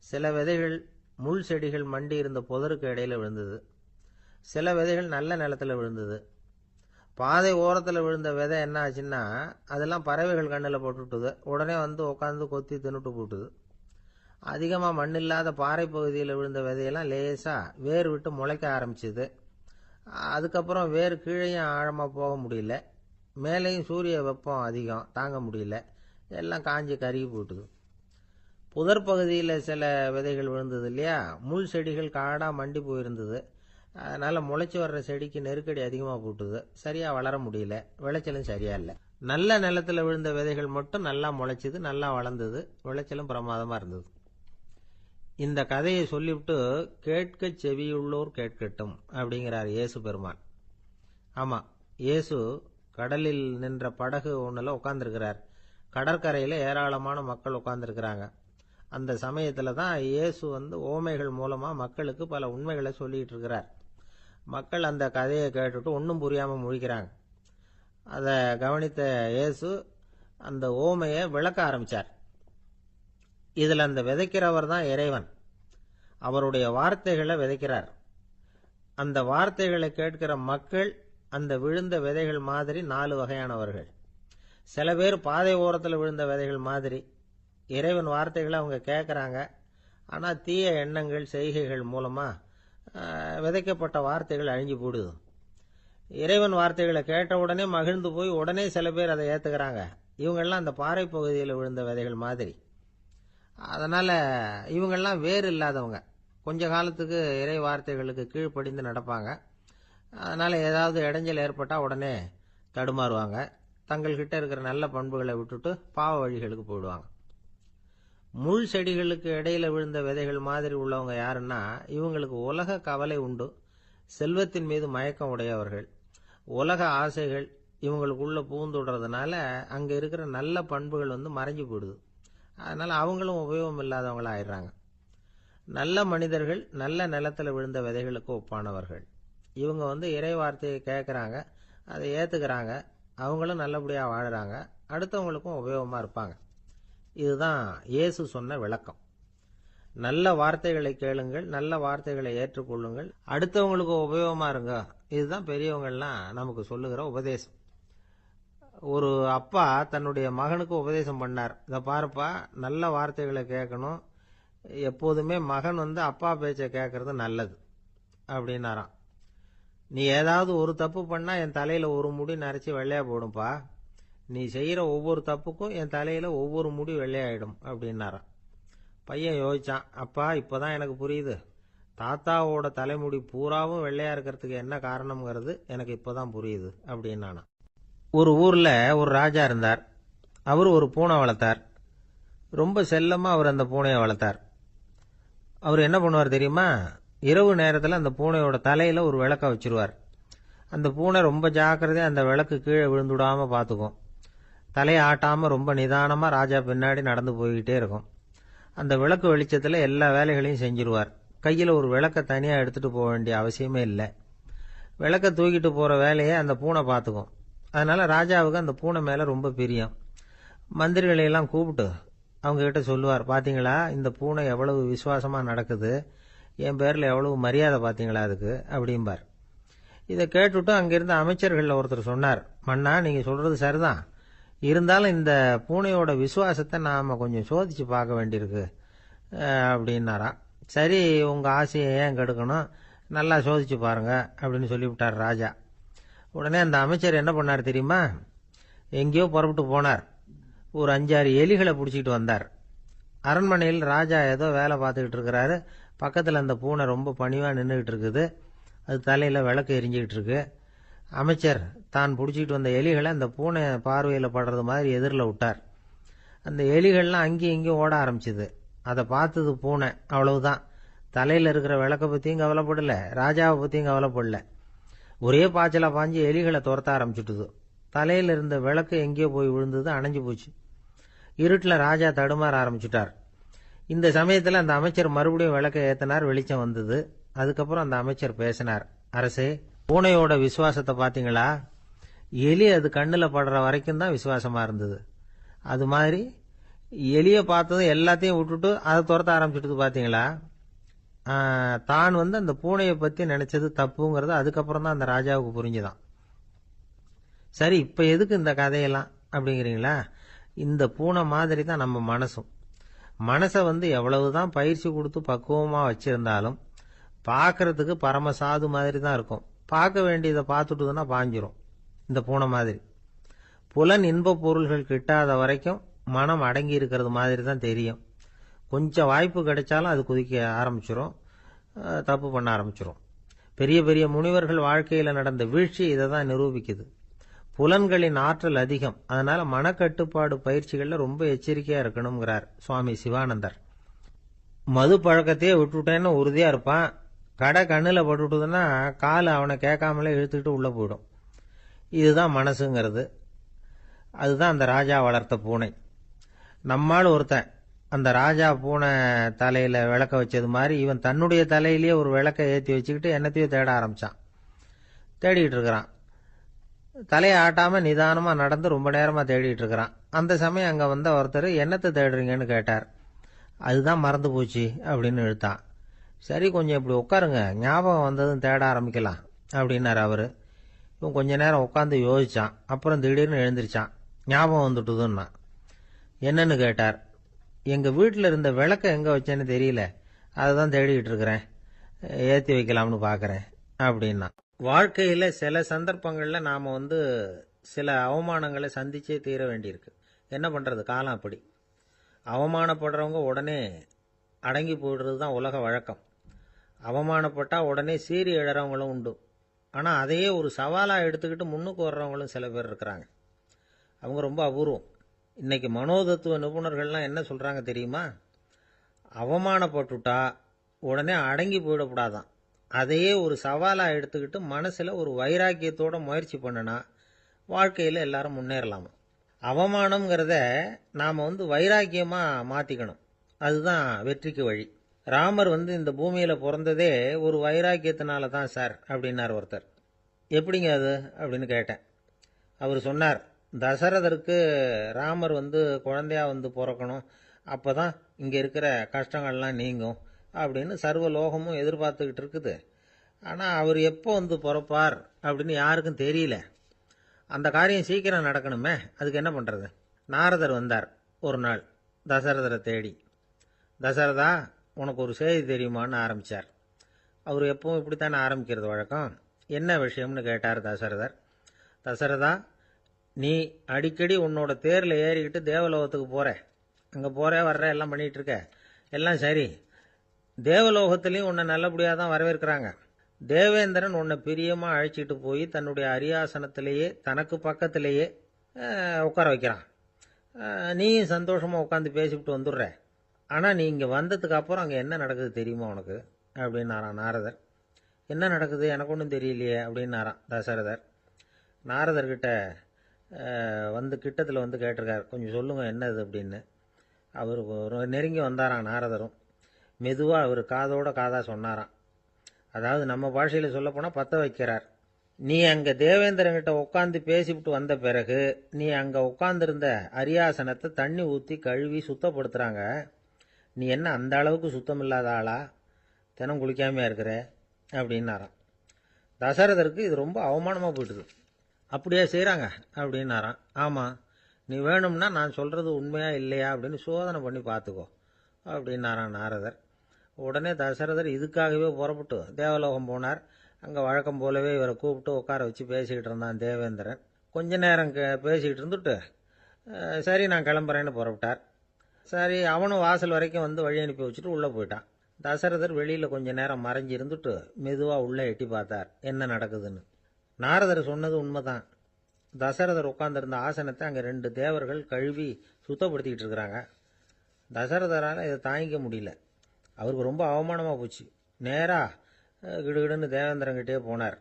சில விதைகள் முள் செடிகள் மண்டி இருந்த புதருக்கு இடையில விழுந்தது, சில விதைகள் நல்ல நிலத்தில் விழுந்தது. பாதை ஓரத்தில் விழுந்த விதை என்ன ஆச்சுன்னா, அதெல்லாம் பறவைகள் கண்ணில் போட்டுட்டுது. உடனே உட்காந்து கொத்தி தின்னுட்டு போட்டுது. அதிகமாக மண் இல்லாத பாறை பகுதியில் விழுந்த விதையெல்லாம் லேசாக வேர் விட்டு முளைக்க ஆரம்பிச்சுது. அதுக்கப்புறம் வேர் கீழேயும் ஆழமாக போக முடியல, மேலேயும் சூரிய வெப்பம் அதிகம் தாங்க முடியல, எல்லாம் காஞ்சி கருகி போட்டுது. புதர் பகுதியில் சில விதைகள் விழுந்தது இல்லையா, முள் செடிகள் காடாக மண்டி போயிருந்தது. அதனால் முளைச்சி வர்ற செடிக்கு நெருக்கடி அதிகமாக போட்டுது, சரியாக வளர முடியல, விளைச்சலும் சரியா இல்லை. நல்ல நிலத்தில் விழுந்த விதைகள் மட்டும் நல்லா முளைச்சிது, நல்லா வளர்ந்தது, விளைச்சலும் பிரமாதமாக இருந்தது. இந்த கதையை சொல்லிவிட்டு கேட்க செவியுள்ளோர் கேட்கட்டும் அப்படிங்கிறார் இயேசு பெருமான். ஆமாம், இயேசு கடலில் நின்ற படகு ஒன்றில் உட்காந்துருக்கிறார். கடற்கரையில் ஏராளமான மக்கள் உட்காந்துருக்கிறாங்க. அந்த சமயத்தில் தான் இயேசு ஓமைகள் மூலமாக மக்களுக்கு பல உண்மைகளை சொல்லிகிட்டு இருக்கிறார். மக்கள் அந்த கதையை கேட்டுட்டு ஒன்றும் புரியாமல் முழிக்கிறாங்க. அதை கவனித்த இயேசு அந்த ஓமையை விளக்க ஆரம்பித்தார். இதில் அந்த விதைக்கிறவர் தான் இறைவன். அவருடைய வார்த்தைகளை விதைக்கிறார். அந்த வார்த்தைகளை கேட்கிற மக்கள் அந்த விழுந்த விதைகள் மாதிரி 4 வகையானவர்கள். சில பேர் பாதை ஓரத்தில் விழுந்த விதைகள் மாதிரி. இறைவன் வார்த்தைகளை அவங்க கேட்குறாங்க, ஆனால் தீய எண்ணங்கள் செய்கைகள் மூலமாக விதைக்கப்பட்ட வார்த்தைகள் அழிஞ்சு போடுது. இறைவன் வார்த்தைகளை கேட்ட உடனே மகிழ்ந்து போய் உடனே சில பேர் அதை ஏற்றுக்கிறாங்க. இவங்கெல்லாம் அந்த பாறை பகுதியில் விழுந்த விதைகள் மாதிரி. அதனால் இவங்கெல்லாம் வேறு இல்லாதவங்க, கொஞ்ச காலத்துக்கு இறை வார்த்தைகளுக்கு கீழ்ப்படிந்து நடப்பாங்க. அதனால் ஏதாவது இடைஞ்சல் ஏற்பட்டால் உடனே தடுமாறுவாங்க, தங்கள்கிட்ட இருக்கிற நல்ல பண்புகளை விட்டுட்டு பாவ வழிகளுக்கு போயிடுவாங்க. முள் செடிகளுக்கு இடையில விழுந்த விதைகள் மாதிரி உள்ளவங்க யாருன்னா, இவங்களுக்கு உலக கவலை உண்டு, செல்வத்தின் மீது மயக்கம் உடையவர்கள். உலக ஆசைகள் இவங்களுக்குள்ள பூந்துடுறதுனால அங்கே இருக்கிற நல்ல பண்புகள் மறைஞ்சு போயிடுது. அதனால் அவங்களும் உபயோகம் இல்லாதவங்களா ஆயிடுறாங்க. நல்ல மனிதர்கள் நல்ல நிலத்தில் விழுந்த விதைகளுக்கு ஒப்பானவர்கள். இவங்க இறை வார்த்தையை கேட்குறாங்க, அதை ஏற்றுக்கிறாங்க, அவங்களும் நல்லபடியாக வாழுறாங்க, அடுத்தவங்களுக்கும் உபயோகமாக இருப்பாங்க. இதுதான் இயேசு சொன்ன விளக்கம். நல்ல வார்த்தைகளை கேளுங்கள், நல்ல வார்த்தைகளை ஏற்றுக்கொள்ளுங்கள், அடுத்தவங்களுக்கு உபயோகமாக இருங்க. இதுதான் பெரியவங்கள்லாம் நமக்கு சொல்லுகிற உபதேசம். ஒரு அப்பா தன்னுடைய மகனுக்கு உபதேசம் பண்ணார். இதை பாருப்பா, நல்ல வார்த்தைகளை கேட்கணும், எப்போதுமே மகன் அப்பா பேச்சை கேட்கறது நல்லது அப்படின்னாராம். நீ ஏதாவது ஒரு தப்பு பண்ணால் என் தலையில் ஒரு முடி நரைச்சி வெள்ளையா போடும்பா, நீ செய்கிற ஒவ்வொரு தப்புக்கும் என் தலையில் ஒவ்வொரு முடி வெள்ளையாயிடும் அப்படின்னாராம். பையன் யோசிச்சான், அப்பா இப்போதான் எனக்கு புரியுது, தாத்தாவோட தலைமுடி பூராவும் வெள்ளையா இருக்கிறதுக்கு என்ன காரணம்ங்கிறது எனக்கு இப்போதான் புரியுது அப்படின்னானா. ஒரு ஊரில் ஒரு ராஜா இருந்தார். அவர் ஒரு பூனை வளர்த்தார். ரொம்ப செல்லமாக அவர் அந்த பூனையை வளர்த்தார். அவர் என்ன பண்ணுவார் தெரியுமா, இரவு நேரத்தில் அந்த பூனையோட தலையில் ஒரு விளக்க வச்சிருவார். அந்த பூனை ரொம்ப ஜாக்கிரதையாக அந்த விளக்கு கீழே விழுந்துடாமல் பார்த்துக்கும். தலையை ஆட்டாமல் ரொம்ப நிதானமாக ராஜா பின்னாடி நடந்து போய்கிட்டே இருக்கும். அந்த விளக்கு வெளிச்சத்தில் எல்லா வேலைகளையும் செஞ்சிருவார். கையில் ஒரு விளக்கை தனியாக எடுத்துகிட்டு போக வேண்டிய அவசியமே இல்லை. விளக்கை தூக்கிட்டு போகிற வேலையை அந்த பூனை பார்த்துக்கும். அதனால் ராஜாவுக்கு அந்த பூனை மேலே ரொம்ப பிரியம். மந்திரிகளையெல்லாம் கூப்பிட்டு அவங்கக்கிட்ட சொல்லுவார், பார்த்தீங்களா இந்த பூனை எவ்வளவு விசுவாசமாக நடக்குது, என் பேரில் எவ்வளவு மரியாதை பார்த்தீங்களா அதுக்கு அப்படிம்பார். இதை கேட்டுவிட்டு அங்கிருந்த அமைச்சர்களில் ஒருத்தர் சொன்னார், மன்னா நீங்கள் சொல்கிறது சரிதான், இருந்தாலும் இந்த பூனையோட விசுவாசத்தை நாம் கொஞ்சம் சோதித்து பார்க்க வேண்டியிருக்கு அப்படின்னாராம். சரி, உங்கள் ஆசையை ஏன் கெடுக்கணும், நல்லா சோதிச்சு பாருங்க அப்படின்னு சொல்லிவிட்டார் ராஜா. உடனே அந்த அமைச்சர் என்ன பண்ணார் தெரியுமா? எங்கேயோ புறப்பட்டு போனார். ஒரு 5-6 எலிகளை பிடிச்சிட்டு வந்தார். அரண்மனையில் ராஜா ஏதோ வேலை பார்த்துக்கிட்டு இருக்கிறாரு. பக்கத்தில் அந்த பூனை ரொம்ப பணிவாக நின்றுக்கிட்டு இருக்குது. அது தலையில் விளக்கு எரிஞ்சிக்கிட்டு இருக்கு. அமைச்சர் தான் பிடிச்சிக்கிட்டு வந்த எலிகளை அந்த பூனை பார்வையில் படுறது மாதிரி எதிரில் விட்டார். அந்த எலிகள்லாம் அங்கேயும் இங்கேயும் ஓட ஆரம்பிச்சுது. அதை பார்த்தது பூனை. அவ்வளவுதான். தலையில் இருக்கிற விளக்கை பற்றியும் கவலைப்படல, ராஜாவை பற்றியும் கவலைப்படல. ஒரே பாய்ச்சலாக பாஞ்சு எலிகளை துரத்த ஆரம்பிச்சுட்டுது. தலையில் இருந்த விளக்கு எங்கேயோ போய் விழுந்தது, அணைஞ்சு போச்சு. இருட்டில் ராஜா தடுமாற ஆரம்பிச்சுட்டார். இந்த சமயத்தில் அந்த அமைச்சர் மறுபடியும் விளக்கை ஏற்றினார். வெளிச்சம் வந்தது. அதுக்கப்புறம் அந்த அமைச்சர் பேசினார். அரசே, பூனையோட விசுவாசத்தை பார்த்தீங்களா? எலி அது கண்ணில் படுற வரைக்கும் தான் விசுவாசமாக இருந்தது. அது மாதிரி எலியை பார்த்ததும் எல்லாத்தையும் விட்டுட்டு அதை துரத்த ஆரம்பிச்சுட்டு பார்த்தீங்களா? தான் அந்த பூனையை பற்றி நினைச்சது தப்புங்கிறது அதுக்கப்புறம் தான் அந்த ராஜாவுக்கு புரிஞ்சுதான். சரி, இப்போ எதுக்கு இந்த கதையெல்லாம் அப்படிங்கிறீங்களா? இந்த பூனை மாதிரி தான் நம்ம மனசும். மனசை எவ்வளவுதான் பயிற்சி கொடுத்து பக்குவமாக வச்சிருந்தாலும் பார்க்கறதுக்கு பரமசாது மாதிரி தான் இருக்கும். பார்க்க வேண்டியதை பார்த்துட்டுதுன்னா பாஞ்சிரும். இந்த பூனை மாதிரி புலன் இன்ப பொருள்கள் கிட்டாத வரைக்கும் மனம் அடங்கி இருக்கிறது மாதிரி தான் தெரியும். கொஞ்சம் வாய்ப்பு கிடைச்சாலும் அது குதிக்க ஆரம்பிச்சிரும், தப்பு பண்ண ஆரம்பிச்சிரும். பெரிய பெரிய முனிவர்கள் வாழ்க்கையில் நடந்த வீழ்ச்சி இதை தான் நிரூபிக்குது. புலன்களின் ஆற்றல் அதிகம். அதனால மனக்கட்டுப்பாடு பயிற்சிகளில் ரொம்ப எச்சரிக்கையா இருக்கணுங்கிறார் சுவாமி சிவானந்தர். மது பழக்கத்தையே விட்டுட்டேன்னு உறுதியா இருப்பான். கடை கண்ணில் பட்டுட்டுதுன்னா கால் அவனை கேட்காமலே இழுத்துக்கிட்டு உள்ள போயிடும். இதுதான் மனசுங்கிறது. அதுதான் அந்த ராஜா வளர்த்த பூனை. நம்மால் ஒருத்தன் அந்த ராஜா பூனை தலையில விளக்க வச்சது மாதிரி இவன் தன்னுடைய தலையிலேயே ஒரு விளக்கை ஏற்றி வச்சுக்கிட்டு என்னத்தையும் தேட ஆரம்பிச்சான். தேடிட்டு இருக்கிறான். தலையை ஆட்டாம நிதானமா நடந்து ரொம்ப நேரமா தேடிட்டு இருக்கிறான். அந்த சமயம் அங்க வந்த ஒருத்தர் என்னத்தை தேடுறீங்கன்னு கேட்டார். அதுதான் மறந்து போச்சு அப்படின்னு இழுத்தான். சரி, கொஞ்சம் இப்படி உட்காருங்க, ஞாபகம் வந்ததும் தேட ஆரம்பிக்கலாம் அப்படின்னாரு அவரு. இவன் கொஞ்ச நேரம் உட்காந்து யோசிச்சான். அப்புறம் திடீர்னு எழுந்திரிச்சான். ஞாபகம் வந்துட்டுதுன்னா. என்னன்னு கேட்டார். எங்க வீட்டில் இருந்த விளக்க எங்க வச்சேன்னு தெரியல, அதுதான் தேடிட்டு இருக்கிறேன், ஏற்றி வைக்கலாம்னு பாக்குறேன் அப்படின்னா. வாழ்க்கையில சில சந்தர்ப்பங்கள்ல நாம சில அவமானங்களை சந்திச்சே தீர வேண்டியிருக்கு. என்ன பண்றது, காலம் அப்படி. அவமானப்படுறவங்க உடனே அடங்கி போயிடுறது தான் உலக வழக்கம். அவமானப்பட்டா உடனே சீறி எழறவங்களும் உண்டு. ஆனா அதையே ஒரு சவாலா எடுத்துக்கிட்டு முன்னுக்கு வர்றவங்களும் சில பேர் இருக்கிறாங்க. அவங்க ரொம்ப அபூர்வம். இன்னைக்கு மனோதத்துவ நிபுணர்கள்லாம் என்ன சொல்றாங்க தெரியுமா? அவமானப்பட்டுட்டா உடனே அடங்கி போயிடக்கூடாதான். அதையே ஒரு சவாலா எடுத்துக்கிட்டு மனசுல ஒரு வைராக்கியத்தோட முயற்சி பண்ணனா வாழ்க்கையில எல்லாரும் முன்னேறலாமா. அவமானம்ங்கிறத நாம வைராக்கியமா மாத்திக்கணும். அதுதான் வெற்றிக்கு வழி. ராமர் இந்த பூமியில பிறந்ததே ஒரு வைராக்கியத்தினால தான் சார் அப்படின்னார் ஒருத்தர். எப்படிங்க அது அப்படின்னு கேட்டேன். அவர் சொன்னார், தசரதருக்கு ராமர் குழந்தையா பிறக்கணும், அப்பதான் இங்க இருக்கிற கஷ்டங்கள்லாம் நீங்கும் அப்படின்னு சர்வ லோகமும் எதிர்பார்த்துக்கிட்டு இருக்குது. ஆனா அவர் எப்போ பிறப்பார் அப்படின்னு யாருக்கும் தெரியல. அந்த காரியம் சீக்கிரம் நடக்கணுமே, அதுக்கு என்ன பண்றது? நாரதர் வந்தார் ஒரு நாள் தசரதரை தேடி. தசரதா, உனக்கு ஒரு செய்தி தெரியுமான்னு ஆரம்பிச்சார். அவர் எப்பவும் இப்படித்தானே ஆரம்பிக்கிறது வழக்கம். என்ன விஷயம்னு கேட்டார் தசரதர். தசரதா, நீ அடிக்கடி உன்னோட தேர்ல ஏறிக்கிட்டு தேவலோகத்துக்கு போற, அங்க போற வர்ற எல்லாம் பண்ணிட்டு இருக்க, எல்லாம் சரி. தேவலோகத்திலையும் உன்னை நல்லபடியா தான் வரவேற்கிறாங்க. தேவேந்திரன் உன்னை பிரியமா அழைச்சிட்டு போய் தன்னுடைய அரியாசனத்திலேயே தனக்கு பக்கத்திலேயே உட்கார வைக்கிறான். நீயும் சந்தோஷமா உட்காந்து பேசிவிட்டு வந்துடுற. ஆனா நீ இங்க வந்ததுக்கு அப்புறம் அங்க என்ன நடக்குது தெரியுமா உனக்கு அப்படின்னாரான் நாரதர். என்ன நடக்குது எனக்கு ஒன்றும் தெரியலையே அப்படின்னாரான் தசரதர். நாரதர்கிட்ட கிட்டத்தில் கேட்டிருக்கார், கொஞ்சம் சொல்லுங்க என்னது அப்படின்னு. அவர் நெருங்கி வந்தாராம் நாரதரும். மெதுவா அவர் காதோட காதா சொன்னாராம். அதாவது நம்ம பாஷையில சொல்ல போனா பத்த வைக்கிறார். நீ அங்க தேவேந்திரங்கிட்ட உட்காந்து பேசிவிட்டு வந்த பிறகு நீ அங்க உட்கார்ந்திருந்த அரியாசனத்தை தண்ணி ஊத்தி கழுவி சுத்தப்படுத்துறாங்க. நீ என்ன அந்த அளவுக்கு சுத்தம் இல்லாத ஆளா, தினம் குளிக்காமையா இருக்கிற அப்படின்னாராம். தசரதருக்கு இது ரொம்ப அவமானமா போயிட்டுது. அப்படியே செய்யறாங்க அப்படின்னாராம். ஆமா, நீ வேணும்னா நான் சொல்றது உண்மையா இல்லையா அப்படின்னு சோதனை பண்ணி பார்த்துக்கோ அப்படின்னாராம் நாரதர். உடனே தசரதர் இதுக்காகவே புறப்பட்டு தேவலோகம் போனார். அங்கே வழக்கம் போலவே இவரை கூப்பிட்டு உட்கார வச்சு பேசிக்கிட்டு இருந்தான் தேவேந்திரன். கொஞ்ச நேரம் பேசிக்கிட்டு இருந்துட்டு சரி நான் கிளம்புறேன்னு புறப்பட்டார். சரி அவனும் வாசல் வரைக்கும் வந்து வழி அனுப்பி வச்சுட்டு உள்ளே போயிட்டான். தசரதர் வெளியில் கொஞ்ச நேரம் மறைஞ்சி இருந்துட்டு மெதுவாக உள்ளே எட்டி பார்த்தார் என்ன நடக்குதுன்னு. நாரதர் சொன்னது உண்மைதான். தசரதர் உட்கார்ந்திருந்த ஆசனத்தை அங்கே 2 தேவர்கள் கழுவி சுத்தப்படுத்திக்கிட்டு இருக்கிறாங்க. தசரதரால் இதை தாங்கிக்க முடியல. அவருக்கு ரொம்ப அவமானமாக போச்சு. நேராக கிடுகிடுன்னு தேவேந்திரங்கிட்டே போனார்.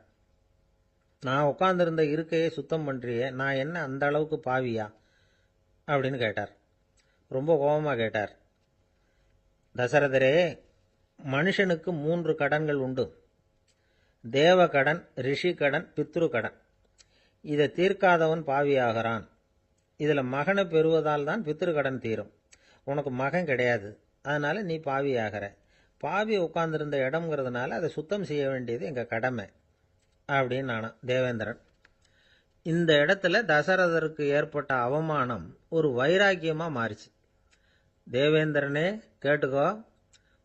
நான் உட்கார்ந்திருந்த இருக்கையை சுத்தம் பண்ணுறியே, நான் என்ன அந்த அளவுக்கு பாவியா அப்படின்னு கேட்டார். ரொம்ப கோபமாக கேட்டார். தசரதரே, மனுஷனுக்கு 3 கடன்கள் உண்டு. தேவ கடன், ரிஷி கடன், பித்ரு கடன். இதை தீர்க்காதவன் பாவியாகிறான். இதில் மகனை பெறுவதால் தான் பித்ரு கடன் தீரும். உனக்கு மகன் கிடையாது, அதனால நீ பாவியாகிற. பாவி உட்கார்ந்திருந்த இடம்ங்கிறதுனால அதை சுத்தம் செய்ய வேண்டியது எங்கள் கடமை அப்படின்னு நானாம் தேவேந்திரன். இந்த இடத்துல தசரதருக்கு ஏற்பட்ட அவமானம் ஒரு வைராக்கியமாக மாறிச்சு. தேவேந்திரனே கேட்டுக்கோ,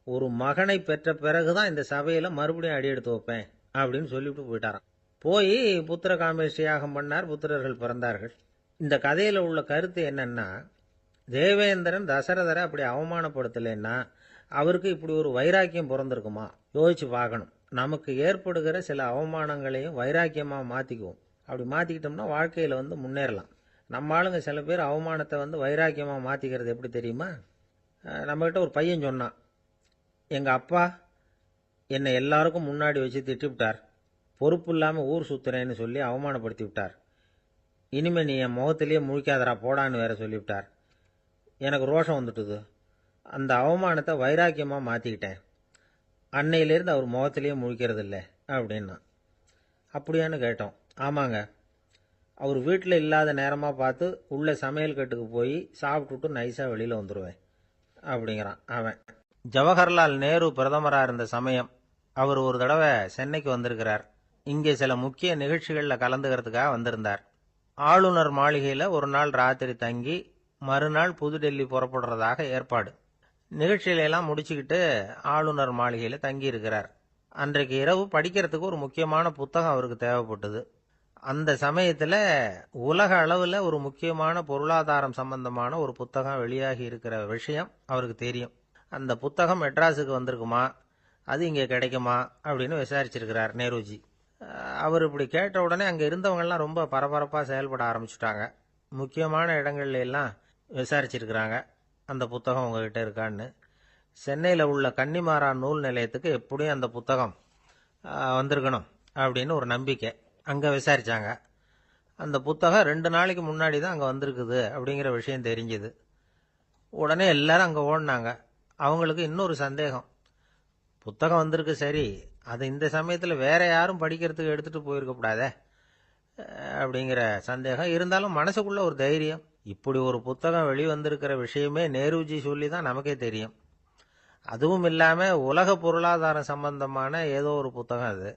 ஒரு மகனை பெற்ற பிறகுதான் இந்த சபையில் மறுபடியும் அடி எடுத்து வைப்பேன் அப்படின்னு சொல்லிவிட்டு போயிட்டாராம். போய் புத்திர காமேஷ்டி யாகம் பண்ணார். புத்திரர்கள் பிறந்தார்கள். இந்த கதையில் உள்ள கருத்து என்னன்னா, தேவேந்திரன் தசரதரை அப்படி அவமானப்படுத்தலைன்னா அவருக்கு இப்படி ஒரு வைராக்கியம் பிறந்திருக்குமா? யோசிச்சு பார்க்கணும். நமக்கு ஏற்படுகிற சில அவமானங்களையும் வைராக்கியமாக மாற்றிக்குவோம். அப்படி மாற்றிக்கிட்டோம்னா வாழ்க்கையில் வந்து முன்னேறலாம். நம்ம ஆளுங்க சில பேர் அவமானத்தை வந்து வைராக்கியமாக மாற்றிக்கிறது எப்படி தெரியுமா? நம்மகிட்ட ஒரு பையன் சொன்னான், எங்கள் அப்பா என்னை எல்லாருக்கும் முன்னாடி வச்சு திட்டிவிட்டார், பொறுப்பு இல்லாமல் ஊர் சுற்றுறேன்னு சொல்லி அவமானப்படுத்தி விட்டார். இனிமேல் நீ என் முகத்திலேயே முழிக்காதரா போடான்னு வேற சொல்லிவிட்டார். எனக்கு ரோஷம் வந்துட்டுது. அந்த அவமானத்தை வைராக்கியமாக மாற்றிக்கிட்டேன். அன்னையிலேருந்து அவர் முகத்திலேயே முழிக்கிறது இல்லை அப்படின்னா. அப்படியான்னு கேட்டோம். ஆமாங்க, அவர் வீட்டில் இல்லாத நேரமாக பார்த்து உள்ள சமையல் கட்டுக்கு போய் சாப்பிட்டுட்டு நைஸாக வெளியில் வந்துடுவேன் அப்படிங்கிறான் அவன். ஜவஹர்லால் நேரு பிரதமராக இருந்த சமயம் அவர் ஒரு தடவை சென்னைக்கு வந்திருக்கிறார். இங்கே சில முக்கிய நிகழ்ச்சிகளில் கலந்துக்கிறதுக்காக வந்திருந்தார். ஆளுநர் மாளிகையில் ஒரு நாள் ராத்திரி தங்கி மறுநாள் புதுடெல்லி புறப்படுறதாக ஏற்பாடு. நிகழ்ச்சியிலெல்லாம் முடிச்சுக்கிட்டு ஆளுநர் மாளிகையில் தங்கி இருக்கிறார். அன்றைக்கு இரவு படிக்கிறதுக்கு ஒரு முக்கியமான புத்தகம் அவருக்கு தேவைப்பட்டது. அந்த சமயத்தில் உலக அளவில் ஒரு முக்கியமான பொருளாதாரம் சம்பந்தமான ஒரு புத்தகம் வெளியாகி இருக்கிற விஷயம் அவருக்கு தெரியும். அந்த புத்தகம் மெட்ராஸுக்கு வந்திருக்குமா, அது இங்கே கிடைக்குமா அப்படின்னு விசாரிச்சிருக்கிறார் நேருஜி. அவர் இப்படி கேட்ட உடனே அங்கே இருந்தவங்கெல்லாம் ரொம்ப பரபரப்பாக செயல்பட ஆரம்பிச்சுட்டாங்க. முக்கியமான இடங்கள்ல எல்லாம் விசாரிச்சிருக்கிறாங்க அந்த புத்தகம் உங்ககிட்ட இருக்கான்னு. சென்னையில் உள்ள கன்னிமாரா நூல் நிலையத்துக்கு எப்படியும் அந்த புத்தகம் வந்திருக்கணும் அப்படின்னு ஒரு நம்பிக்கை. அங்கே விசாரித்தாங்க. அந்த புத்தகம் 2 நாளைக்கு முன்னாடி தான் அங்கே வந்திருக்குது அப்படிங்கிற விஷயம் தெரிஞ்சுது. உடனே எல்லாரும் அங்கே ஓடினாங்க. அவங்களுக்கு இன்னொரு சந்தேகம், புத்தகம் வந்திருக்கு சரி, அது இந்த சமயத்தில் வேற யாரும் படிக்கிறதுக்கு எடுத்துகிட்டு போயிருக்கக்கூடாதே அப்படிங்கிற சந்தேகம் இருந்தாலும் மனசுக்குள்ள ஒரு தைரியம். இப்படி ஒரு புத்தகம் வெளிவந்திருக்கிற விஷயமே நேருஜி சொல்லி தான் நமக்கே தெரியும். அதுவும் இல்லாமல் உலக பொருளாதாரம் சம்பந்தமான ஏதோ ஒரு புத்தகம் அது.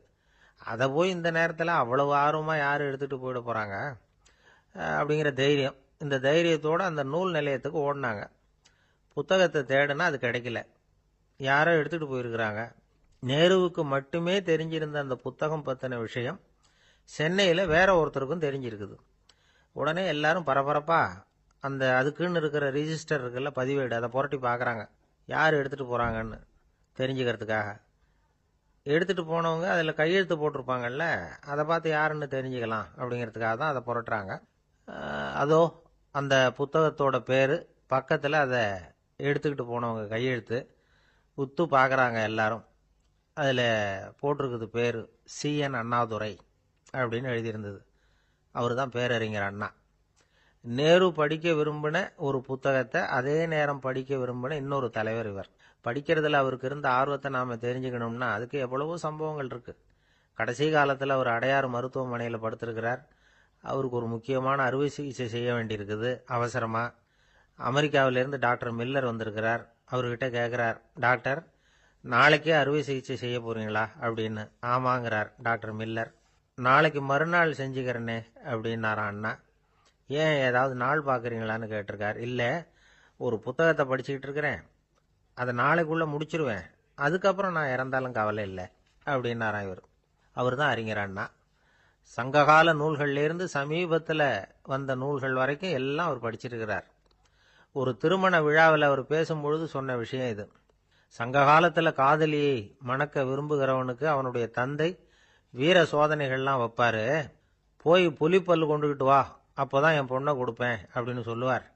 அதை போய் இந்த நேரத்தில் அவ்வளவு ஆர்வமாக யார் எடுத்துகிட்டு போயிட போகிறாங்க அப்படிங்கிற தைரியம். இந்த தைரியத்தோடு அந்த நூல் நிலையத்துக்கு ஓடினாங்க. புத்தகத்தை தேடினா அது கிடைக்கல. யாரோ எடுத்துகிட்டு போயிருக்கிறாங்க. நேருவுக்கு மட்டுமே தெரிஞ்சிருந்த அந்த புத்தகம் பற்றின விஷயம் சென்னையில் வேற ஒருத்தருக்கும் தெரிஞ்சிருக்குது. உடனே எல்லாரும் பரபரப்பாக அந்த அதுக்குன்னு இருக்கிற ரிஜிஸ்டர் இருக்குல்ல, பதிவேடு, அதை புரட்டி பார்க்குறாங்க யார் எடுத்துகிட்டு போகிறாங்கன்னு தெரிஞ்சுக்கிறதுக்காக. எடுத்துகிட்டு போனவங்க அதில் கையெழுத்து போட்டிருப்பாங்கல்ல, அதை பார்த்து யாருன்னு தெரிஞ்சுக்கலாம் அப்படிங்கிறதுக்காக தான் அதை புரட்டுறாங்க. அதோ அந்த புத்தகத்தோட பேர் பக்கத்தில் அதை எடுத்துக்கிட்டு போனவங்க கையெழுத்து உத்து பார்க்குறாங்க எல்லாரும். அதில் போட்டிருக்குது பேர் CN அண்ணாதுரை அப்படின்னு எழுதியிருந்தது. அவர் தான் பேரறிஞர் அண்ணா. நேரு படிக்க விரும்பின ஒரு புத்தகத்தை அதே நேரம் படிக்க விரும்பின இன்னொரு தலைவர் இவர். படிக்கிறதுல அவருக்கு இருந்த ஆர்வத்தை நாம் தெரிஞ்சுக்கணும்னா அதுக்கு எவ்வளவோ சம்பவங்கள் இருக்குது. கடைசி காலத்தில் அவர் அடையாறு மருத்துவமனையில் படுத்திருக்கிறார். அவருக்கு ஒரு முக்கியமான அறுவை சிகிச்சை செய்ய வேண்டியிருக்குது அவசரமாக. அமெரிக்காவிலேருந்து டாக்டர் மில்லர் வந்திருக்கிறார். அவர்கிட்ட கேட்குறார், டாக்டர் நாளைக்கே அறுவை சிகிச்சை செய்ய போகிறீங்களா அப்படின்னு. ஆமாங்கிறார் டாக்டர் மில்லர். நாளைக்கு மறுநாள் செஞ்சுக்கிறேனே அப்படின்னாரான் அண்ணா. ஏன் ஏதாவது நாள் பார்க்குறீங்களான்னு கேட்டிருக்கார். இல்லை, ஒரு புத்தகத்தை படிச்சுக்கிட்டு இருக்கிறேன், அதை நாளைக்குள்ளே முடிச்சிருவேன், அதுக்கப்புறம் நான் இறந்தாலும் கவலை இல்லை அப்படின்னாராம் இவர். அவர் தான் அறிஞர் அண்ணா. சங்ககால நூல்கள்லேருந்து சமீபத்தில் வந்த நூல்கள் வரைக்கும் எல்லாம் அவர் படிச்சிருக்கிறார். ஒரு திருமண விழாவில் அவர் பேசும்பொழுது சொன்ன விஷயம் இது. சங்க காலத்தில் காதலியை மணக்க விரும்புகிறவனுக்கு அவனுடைய தந்தை வீர சோதனைகள்லாம் வைப்பாரு. போய் புலிப்பல் கொண்டுகிட்டு வா, அப்போதான் என் பொண்ணை கொடுப்பேன் அப்படின்னு சொல்லுவார்.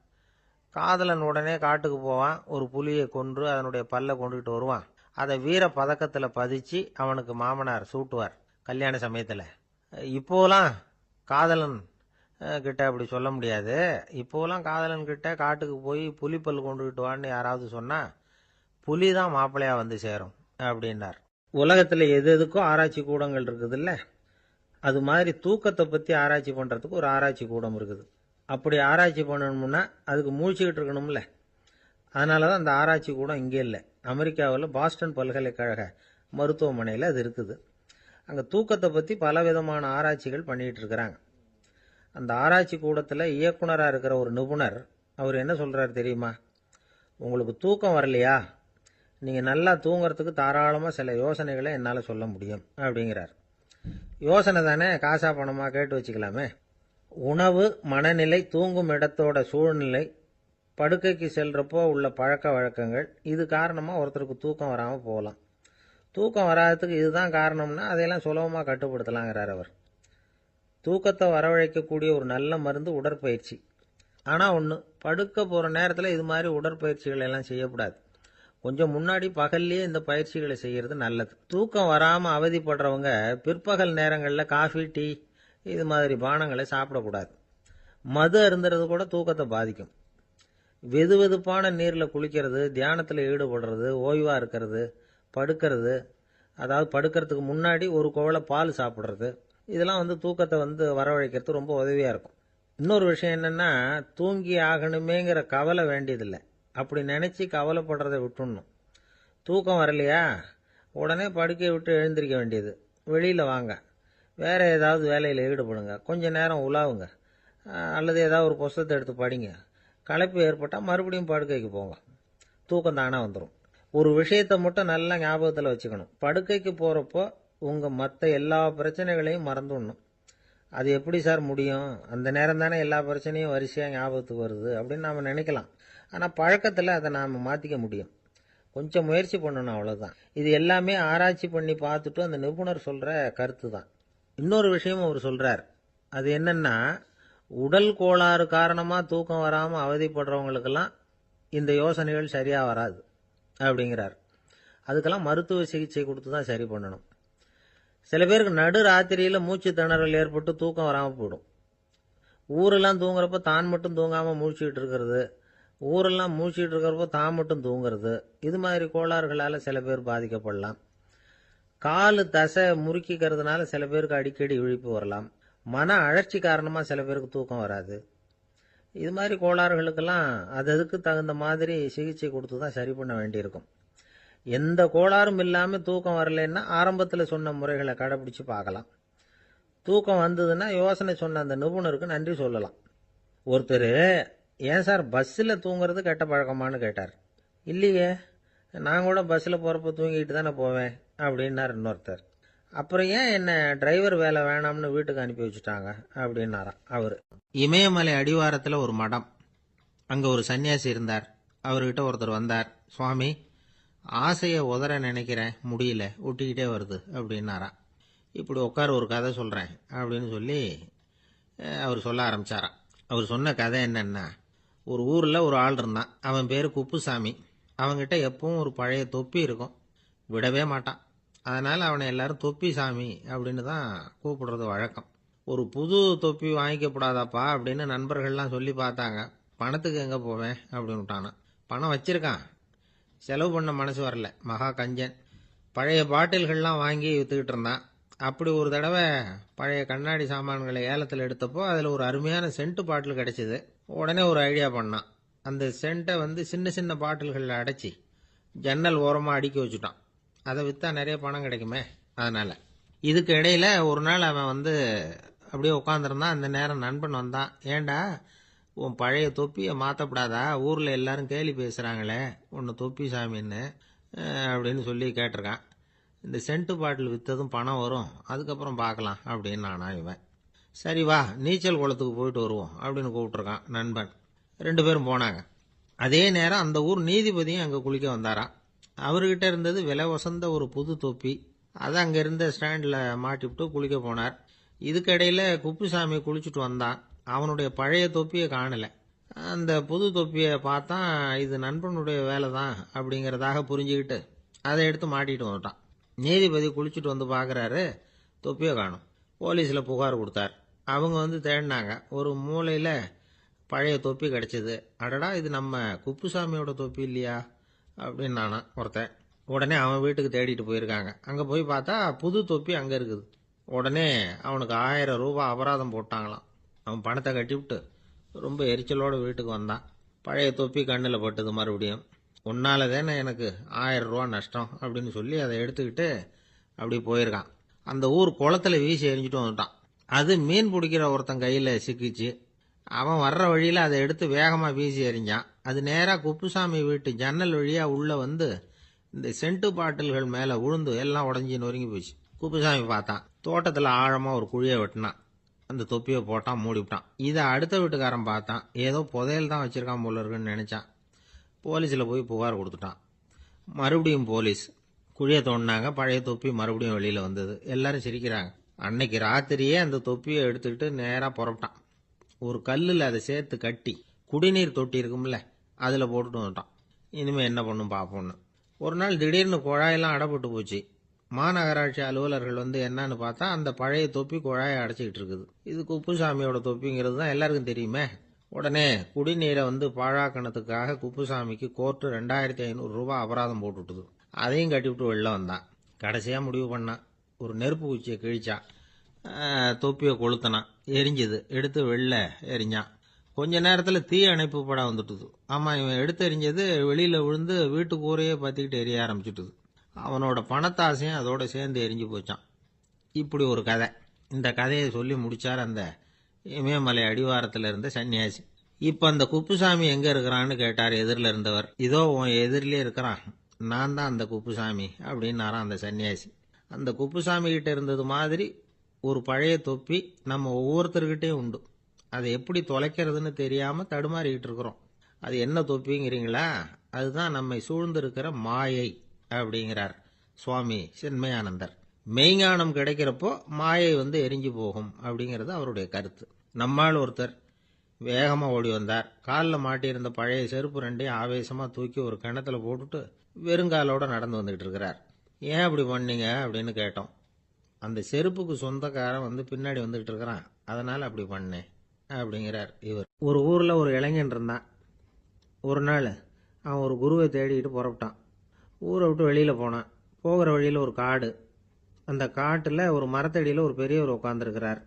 காதலன் உடனே காட்டுக்கு போவான், ஒரு புலியை கொன்று அதனுடைய பல்லை கொண்டுகிட்டு வருவான். அதை வீர பதக்கத்தில் பதிச்சு அவனுக்கு மாமனார் சூட்டுவார் கல்யாண சமயத்தில். இப்போலாம் காதலன் கிட்ட அப்படி சொல்ல முடியாது. இப்போலாம் காதலன் கிட்ட காட்டுக்கு போய் புலிப்பல் கொண்டுகிட்டு வான்னு யாராவது சொன்னா புலி தான் மாப்பிள்ளையா வந்து சேரும் அப்படின்னார். உலகத்தில் எது எதுக்கும் ஆராய்ச்சி கூடங்கள் இருக்குதுல்ல, அது மாதிரி தூக்கத்தை பற்றி ஆராய்ச்சி பண்ணுறதுக்கு ஒரு ஆராய்ச்சி கூடம் இருக்குது. அப்படி ஆராய்ச்சி பண்ணணும்னா அதுக்கு மூழ்கிக்கிட்டு இருக்கணும்ல. அதனால தான் அந்த ஆராய்ச்சி கூடம் இங்கே இல்லை. அமெரிக்காவில் பாஸ்டன் பல்கலைக்கழக மருத்துவமனையில் அது இருக்குது. அங்கே தூக்கத்தை பற்றி பலவிதமான ஆராய்ச்சிகள் பண்ணிகிட்டு இருக்கிறாங்க. அந்த ஆராய்ச்சி கூடத்தில் இயக்குனராக இருக்கிற ஒரு நிபுணர் அவர் என்ன சொல்கிறார் தெரியுமா? உங்களுக்கு தூக்கம் வரலையா, நீங்கள் நல்லா தூங்கிறதுக்கு தாராளமாக சில யோசனைகளை என்னால் சொல்ல முடியும் அப்படிங்கிறார். யோசனை தானே, காசா பணமாக கேட்டு வச்சுக்கலாமே. உணவு, மனநிலை, தூங்கும் இடத்தோட சூழ்நிலை, படுக்கைக்கு செல்றப்போ உள்ள பழக்க வழக்கங்கள், இது காரணமாக ஒருத்தருக்கு தூக்கம் வராமல் போகலாம். தூக்கம் வராததுக்கு இதுதான் காரணம்னா அதையெல்லாம் சுலபமாக கட்டுப்படுத்தலாங்கிறார் அவர். தூக்கத்தை வரவழைக்கக்கூடிய ஒரு நல்ல மருந்து உடற்பயிற்சி. ஆனால் ஒன்று, படுக்க போகிற நேரத்தில் இது மாதிரி உடற்பயிற்சிகள் எல்லாம் செய்யக்கூடாது. கொஞ்சம் முன்னாடி பகல்லையே இந்த பயிற்சிகளை செய்கிறது நல்லது. தூக்கம் வராமல் அவதிப்படுறவங்க பிற்பகல் நேரங்களில் காஃபி, டீ இது மாதிரி பானங்களை சாப்பிடக்கூடாது. மது அருந்துறது கூட தூக்கத்தை பாதிக்கும். வெது வெதுப்பான நீரில் குளிக்கிறது, தியானத்தில் ஈடுபடுறது, ஓய்வாக இருக்கிறது, படுக்கிறது, அதாவது படுக்கிறதுக்கு முன்னாடி ஒரு குவளை பால் சாப்பிட்றது, இதெல்லாம் தூக்கத்தை வரவழைக்கிறது ரொம்ப உதவியாக இருக்கும். இன்னொரு விஷயம் என்னென்னா, தூங்கி ஆகணுமேங்கிற கவலை வேண்டியதில்லை. அப்படி நினச்சி கவலைப்படுறதை விட்டுடணும். தூக்கம் வரலையா, உடனே படுக்கையை விட்டு எழுந்திருக்க வேண்டியது. வெளியில் வாங்க, வேறு ஏதாவது வேலையில் ஈடுபடுங்க, கொஞ்ச நேரம் உலாவுங்க, அல்லது ஏதாவது ஒரு புஸ்தகத்தை எடுத்து படிங்க. களைப்பு ஏற்பட்டால் மறுபடியும் படுக்கைக்கு போங்க. தூக்கம் தானே வந்துடும். ஒரு விஷயத்தை மட்டும் நல்லா ஞாபகத்தில் வச்சுக்கணும். படுக்கைக்கு போகிறப்போ உங்கள் மற்ற எல்லா பிரச்சனைகளையும் மறந்துடணும். அது எப்படி சார் முடியும்? அந்த நேரம் தானே எல்லா பிரச்சனையும் வரிசையாக ஞாபகத்துக்கு வருது அப்படின்னு நாம் நினைக்கலாம். ஆனால் பழக்கத்தில் அதை நாம் மாற்றிக்க முடியும். கொஞ்சம் முயற்சி பண்ணணும், அவ்வளோதான். இது எல்லாமே ஆராய்ச்சி பண்ணி பார்த்துட்டு அந்த நிபுணர் சொல்கிற கருத்து தான். இன்னொரு விஷயமும் அவர் சொல்கிறார். அது என்னென்னா, உடல் கோளாறு காரணமாக தூக்கம் வராமல் அவதிப்படுறவங்களுக்கெல்லாம் இந்த யோசனைகள் சரியாக வராது அப்படிங்கிறார். அதுக்கெல்லாம் மருத்துவ சிகிச்சை கொடுத்து தான் சரி பண்ணணும். சில பேருக்கு நடு ராத்திரியில் மூச்சு திணறல் ஏற்பட்டு தூக்கம் வராமல் போயிடும். ஊரெல்லாம் தூங்குறப்ப தான் மட்டும் தூங்காமல் மூழ்கிட்டு இருக்கிறது, ஊரெல்லாம் மூழ்கிட்டு இருக்கிறப்போ தான் மட்டும் தூங்குறது, இது மாதிரி கோளாறுகளால் சில பேர் பாதிக்கப்படலாம். காலு தசை முறுக்கிக்கிறதுனால சில பேருக்கு அடிக்கடி விழிப்பு வரலாம். மன அழற்சி காரணமாக சில பேருக்கு தூக்கம் வராது. இது மாதிரி கோளாறுகளுக்கெல்லாம் அதுக்கு தகுந்த மாதிரி சிகிச்சை கொடுத்து தான் சரி பண்ண வேண்டியிருக்கும். எந்த கோளாறும் இல்லாமல் தூக்கம் வரலைன்னா ஆரம்பத்தில் சொன்ன முறைகளை கடைப்பிடிச்சு பார்க்கலாம். தூக்கம் வந்ததுன்னா யோசனை சொன்ன அந்த நிபுணருக்கு நன்றி சொல்லலாம். ஒருத்தர், ஏன் சார் பஸ்ஸில் தூங்குறது கெட்ட பழக்கமானு கேட்டார். இல்லையே, நான் கூட பஸ்ஸில் போகிறப்ப தூங்கிட்டு தானே போவேன் அப்படின்னார் இன்னொருத்தர். அப்புறம் ஏன் என்ன டிரைவர் வேலை வேணாம்னு வீட்டுக்கு அனுப்பி வச்சுட்டாங்க அப்படின்னாராம் அவர். இமயமலை அடிவாரத்தில் ஒரு மடம், அங்கே ஒரு சன்னியாசி இருந்தார். அவர்கிட்ட ஒருத்தர் வந்தார். சுவாமி, ஆசையை உதற நினைக்கிறேன், முடியல, ஒட்டிக்கிட்டே வருது அப்படின்னாராம். இப்படி உட்கார, ஒரு கதை சொல்கிறேன் அப்படின்னு சொல்லி அவர் சொல்ல ஆரம்பித்தாராம். அவர் சொன்ன கதை என்னன்னா, ஒரு ஊரில் ஒரு ஆள் இருந்தான். அவன் பேர் குப்புசாமி. அவன்கிட்ட எப்பவும் ஒரு பழைய தொப்பி இருக்கும், விடவே மாட்டான். அதனால் அவனை எல்லாரும் தொப்பி சாமி அப்படின்னு தான் கூப்பிடுறது வழக்கம். ஒரு புது தொப்பி வாங்கிக்கப்படாதாப்பா அப்படின்னு நண்பர்கள்லாம் சொல்லி பார்த்தாங்க. பணத்துக்கு எங்கே போவேன் அப்படின்னு விட்டானான். பணம் வச்சிருக்கான், செலவு பண்ண மனசு வரல. மகா கஞ்சன். பழைய பாட்டில்கள்லாம் வாங்கி விற்றுக்கிட்டு இருந்தான். அப்படி ஒரு தடவை பழைய கண்ணாடி சாமான்களை ஏலத்தில் எடுத்தப்போ அதில் ஒரு அருமையான சென்ட்டு பாட்டில் கிடச்சிது. உடனே ஒரு ஐடியா பண்ணான். அந்த சென்ட்டை சின்ன சின்ன பாட்டில்களில் அடைச்சி ஜன்னல் ஓரமாக அடுக்கி வச்சுட்டான். அதை விற்றா நிறைய பணம் கிடைக்குமே, அதனால். இதுக்கு இடையில் ஒரு நாள் அவன் அப்படியே உட்காந்துருந்தான். அந்த நேரம் நண்பன் வந்தான். ஏண்டா, உன் பழைய தொப்பியை மாற்றப்படாதா? ஊரில் எல்லாரும் கேலி பேசுகிறாங்களே ஒன்று தொப்பி சாமின்னு. அப்படின்னு சொல்லி கேட்டிருக்கான். இந்த சென்ட்டு பாட்டில் விற்றதும் பணம் வரும், அதுக்கப்புறம் பார்க்கலாம் அப்படின்னு நானா இவன். சரி வா நீச்சல் குளத்துக்கு போயிட்டு வருவோம் அப்படின்னு கூப்பிட்டுருக்கான் நண்பன். 2 பேரும் போனாங்க. அதே நேரம் அந்த ஊர் நீதிபதியும் அங்கே குளிக்க வந்தாராம். அவர்கிட்ட இருந்தது விலை வசந்த ஒரு புது தொப்பி. அதை அங்கே இருந்த ஸ்டாண்டில் மாட்டிவிட்டு குளிக்க போனார். இதுக்கிடையில் குப்புசாமி குளிச்சுட்டு வந்தான். அவனுடைய பழைய தொப்பியை காணலை. அந்த புது தொப்பியை பார்த்தா இது நண்பனுடைய வேலை தான் அப்படிங்கிறதாக புரிஞ்சுக்கிட்டு அதை எடுத்து மாட்டிட்டு வந்துட்டான். நீதிபதி குளிச்சுட்டு வந்து பார்க்குறாரு, தொப்பியை காணும். போலீஸில் புகார் கொடுத்தார். அவங்க வந்து தேடினாங்க. ஒரு மூலையில் பழைய தொப்பி கிடச்சிது. அடடா, இது நம்ம குப்புசாமியோட தொப்பி இல்லையா அப்படின்னு நானா ஒருத்தன். உடனே அவன் வீட்டுக்கு தேடிட்டு போயிருக்காங்க. அங்கே போய் பார்த்தா புது தொப்பி அங்கே இருக்குது. உடனே அவனுக்கு 1000 ரூபாய் அபராதம் போட்டாங்களாம். அவன் பணத்தை கட்டிவிட்டு ரொம்ப எரிச்சலோடு வீட்டுக்கு வந்தான். பழைய தொப்பி கண்ணில் பட்டது. மறுபடியும் உன்னால தானே எனக்கு 1000 ரூபா நஷ்டம் அப்படின்னு சொல்லி அதை எடுத்துக்கிட்டு அப்படி போயிருக்கான். அந்த ஊர் குளத்தில் வீசி எரிஞ்சிட்டு வந்துட்டான். அது மீன் பிடிக்கிற ஒருத்தன் கையில் சிக்கிச்சு. அவன் வர்ற வழியில் அதை எடுத்து வேகமாக வீசி எறிஞ்சான். அது நேராக குப்புசாமி வீட்டு ஜன்னல் வழியாக உள்ளே வந்து இந்த சென்ட்டு பாட்டில்கள் மேலே விழுந்து எல்லாம் உடஞ்சி நொறுங்கி போச்சு. குப்புசாமி பார்த்தான். தோட்டத்தில் ஆழமாக ஒரு குழியை வெட்டினான். அந்த தொப்பியை போட்டான், மூடிவிட்டான். இதை அடுத்த வீட்டுக்காரன் பார்த்தான். ஏதோ புதையல் தான் வச்சிருக்கான் போல இருக்குன்னு நினச்சான். போலீஸில் போய் புகார் கொடுத்துட்டான். மறுபடியும் போலீஸ் குழியை தோண்டினாங்க. பழைய தொப்பி மறுபடியும் வெளியில் வந்தது. எல்லாரும் சிரிக்கிறாங்க. அன்னைக்கு ராத்திரியே அந்த தொப்பியை எடுத்துக்கிட்டு நேராக புறப்பட்டான். ஒரு கல்லில் அதை சேர்த்து கட்டி குடிநீர் தொட்டி இருக்கும்ல, அதில் போட்டுட்டு வந்துட்டான். இனிமேல் என்ன பண்ணும் பார்ப்போன்னு. ஒரு நாள் திடீர்னு குழாயெல்லாம் அடைப்பட்டு போச்சு. மாநகராட்சி அலுவலர்கள் வந்து என்னன்னு பார்த்தா அந்த பழைய தொப்பி குழாயை அடைச்சிக்கிட்டு இருக்குது. இது குப்புசாமியோட தொப்பிங்கிறது தான் எல்லாருக்கும் தெரியுமே. உடனே குடிநீரை வந்து பாழாக்கணத்துக்காக குப்புசாமிக்கு கோர்ட்டு 2500 ரூபாய் அபராதம் போட்டுவிட்டுது. அதையும் கட்டிவிட்டு வெளில வந்தான். கடைசியாக முடிவு பண்ணான். ஒரு நெருப்பு குச்சியை கிழிச்சான். தொப்பியை கொளுத்தினான். எரிஞ்சுது. எடுத்து வெளில எரிஞ்சான். கொஞ்ச நேரத்தில் தீ அணைப்பு படம் வந்துட்டுது. ஆமாம், இவன் எடுத்து எரிஞ்சது வெளியில் விழுந்து வீட்டு கூரையே பற்றிக்கிட்டு எரிய ஆரம்பிச்சுட்டுது. அவனோட பணத்தாசையும் அதோட சேர்ந்து எரிஞ்சு போச்சான். இப்படி ஒரு கதை. இந்த கதையை சொல்லி முடிச்சார் அந்த இமயமலை அடிவாரத்தில் இருந்த சன்னியாசி. இப்போ அந்த குப்புசாமி எங்கே இருக்கிறான்னு கேட்டார் எதிரில் இருந்தவர். இதோ உன் எதிரிலே இருக்கிறான், நான் தான் அந்த குப்புசாமி அப்படின்னாரான் அந்த சன்னியாசி. அந்த குப்புசாமி கிட்ட இருந்தது மாதிரி ஒரு பழைய தொப்பி நம்ம ஒவ்வொருத்தர்கிட்டையும் உண்டு. அதை எப்படி தொலைக்கிறதுன்னு தெரியாமல் தடுமாறிக்கிட்டு இருக்கிறோம். அது என்ன தொப்பிங்கிறீங்களா? அதுதான் நம்மை சூழ்ந்திருக்கிற மாயை அப்படிங்கிறார் சுவாமி சின்மயானந்தர். மெய்ஞானம் கிடைக்கிறப்போ மாயை வந்து எரிஞ்சு போகும் அப்படிங்கிறது அவருடைய கருத்து. நம்மால் ஒருத்தர் வேகமாக ஓடி வந்தார். காலில் மாட்டியிருந்த பழைய செருப்பு 2ஐயும் ஆவேசமாக தூக்கி ஒரு கிணத்துல போட்டுட்டு வெறுங்காலோட நடந்து வந்துகிட்டு இருக்கிறார். ஏன் அப்படி பண்ணீங்க அப்படின்னு கேட்டோம். அந்த செருப்புக்கு சொந்தக்காரன் வந்து பின்னாடி வந்துகிட்டு இருக்கிறான், அதனால் அப்படி பண்ணேன் அப்படிங்கிறார் இவர். ஒரு ஊரில் ஒரு இளைஞன் இருந்தான். ஒரு நாள் அவன் ஒரு குருவை தேடிக்கிட்டு புறப்பட்டான். ஊரை விட்டு வெளியில் போனான். போகிற வழியில் ஒரு காடு. அந்த காட்டில் ஒரு மரத்தடியில் ஒரு பெரியவர் உட்காந்துருக்கிறார்.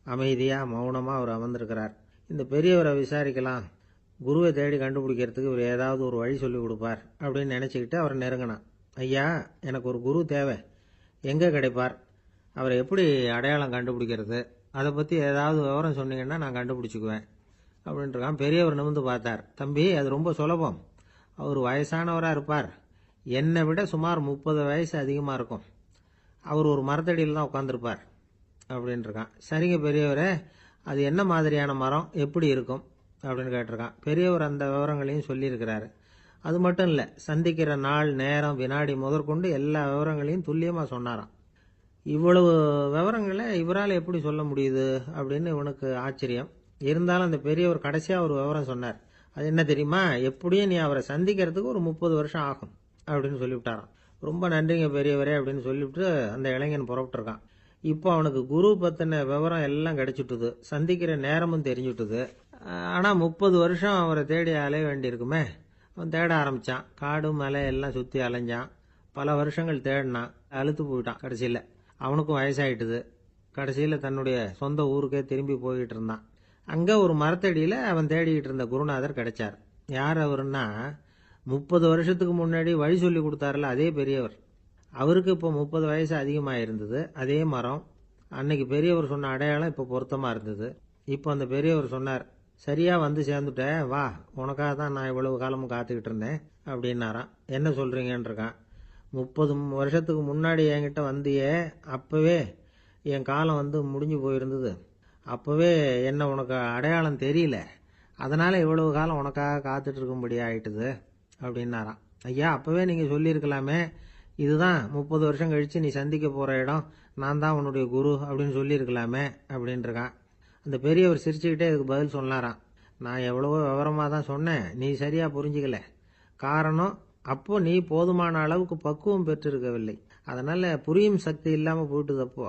அமைதியாக மௌனமாக அவர் அமர்ந்திருக்கிறார். இந்த பெரியவரை விசாரிக்கலாம், குருவை தேடி கண்டுபிடிக்கிறதுக்கு இவர் ஏதாவது ஒரு வழி சொல்லி கொடுப்பார் அப்படின்னு நினச்சிக்கிட்டு அவரை நெருங்கினான். ஐயா, எனக்கு ஒரு குரு தேவை, எங்கே கிடைப்பார்? அவரை எப்படி அடையாளம் கண்டுபிடிக்கிறது? அதை பற்றி ஏதாவது விவரம் சொன்னீங்கன்னா நான் கண்டுபிடிச்சிக்குவேன் அப்படின்ட்டுருக்கான். பெரியவர் நிமிர்ந்து பார்த்தார். தம்பி, அது ரொம்ப சுலபம். அவர் வயசானவராக இருப்பார். என்னை விட சுமார் 30 வயசு அதிகமாக இருக்கும். அவர் ஒரு மரத்தடியில் தான் உட்காந்துருப்பார் அப்படின்ட்டுருக்கான். சரிங்க பெரியவரே, அது என்ன மாதிரியான மரம், எப்படி இருக்கும் அப்படின்னு கேட்டிருக்கான். பெரியவர் அந்த விவரங்களையும் சொல்லியிருக்கிறாரு. அது மட்டும் இல்லை, சந்திக்கிற நாள், நேரம், வினாடி முதற்கொண்டு எல்லா விவரங்களையும் துல்லியமாக சொன்னாராம். இவ்வளவு விவரங்களை இவரால் எப்படி சொல்ல முடியுது அப்படின்னு இவனுக்கு ஆச்சரியம். இருந்தாலும் அந்த பெரியவர் கடைசியாக ஒரு விவரம் சொன்னார். அது என்ன தெரியுமா? எப்படியும் நீ அவரை சந்திக்கிறதுக்கு ஒரு 30 வருஷம் ஆகும் அப்படின்னு சொல்லிவிட்டாராம். ரொம்ப நன்றிங்க பெரியவரே அப்படின்னு சொல்லிவிட்டு அந்த இளைஞன் புறப்பட்டுருக்கான். இப்போ அவனுக்கு குரு பற்றின விவரம் எல்லாம் கிடைச்சிட்டுது. சந்திக்கிற நேரமும் தெரிஞ்சுட்டுது. ஆனால் 30 வருஷம் அவரை தேடி அலைய வேண்டியிருக்குமே. அவன் தேட ஆரம்பித்தான். காடு மலை எல்லாம் சுற்றி அலைஞ்சான். பல வருஷங்கள் தேடினான். அழுத்து போயிட்டான். கடைசியில் அவனுக்கும் வயசாயிட்டுது. கடைசியில் தன்னுடைய சொந்த ஊருக்கே திரும்பி போய்கிட்டு இருந்தான். அங்கே ஒரு மரத்தடியில் அவன் தேடிக்கிட்டு இருந்த குருநாதர் கிடைச்சார். யார் அவருன்னா, 30 வருஷத்துக்கு முன்னாடி வழி சொல்லி கொடுத்தாருல அதே பெரியவர். அவருக்கு இப்போ 30 வயசு அதிகமாக இருந்தது. அதே மரம். அன்னைக்கு பெரியவர் சொன்ன அடையாளம் இப்போ பொருத்தமாக இருந்தது. இப்போ அந்த பெரியவர் சொன்னார், சரியாக வந்து சேர்ந்துட்டேன், வா, உனக்காக தான் நான் இவ்வளவு காலமும் காத்துக்கிட்டு இருந்தேன் அப்படின்னாராம். என்ன சொல்கிறீங்கன்னு இருக்கான். 30 வருஷத்துக்கு முன்னாடி என்கிட்ட வந்தியே, அப்பவே என் காலம் முடிஞ்சு போயிருந்தது. அப்பவே என்ன உனக்கு அடையாளம் தெரியல, அதனால இவ்வளவு காலம் உனக்காக காத்துட்டு இருக்கும்படி ஆயிட்டுது அப்படின்னாராம். ஐயா, அப்பவே நீங்க சொல்லியிருக்கலாமே, இதுதான் 30 வருஷம் கழிச்சு நீ சந்திக்க போற இடம், நான் தான் உன்னுடைய குரு அப்படின்னு சொல்லியிருக்கலாமே அப்படின்ட்டுருக்கான். அந்த பெரியவர் சிரிச்சுக்கிட்டே இதுக்கு பதில் சொன்னாராம். நான் எவ்வளவோ விவரமாக தான் சொன்னேன், நீ சரியா புரிஞ்சுக்கல. காரணம், அப்போ நீ போதுமான அளவுக்கு பக்குவம் பெற்றிருக்கவில்லை, அதனால புரியும் சக்தி இல்லாம போயிட்டுதப்போ.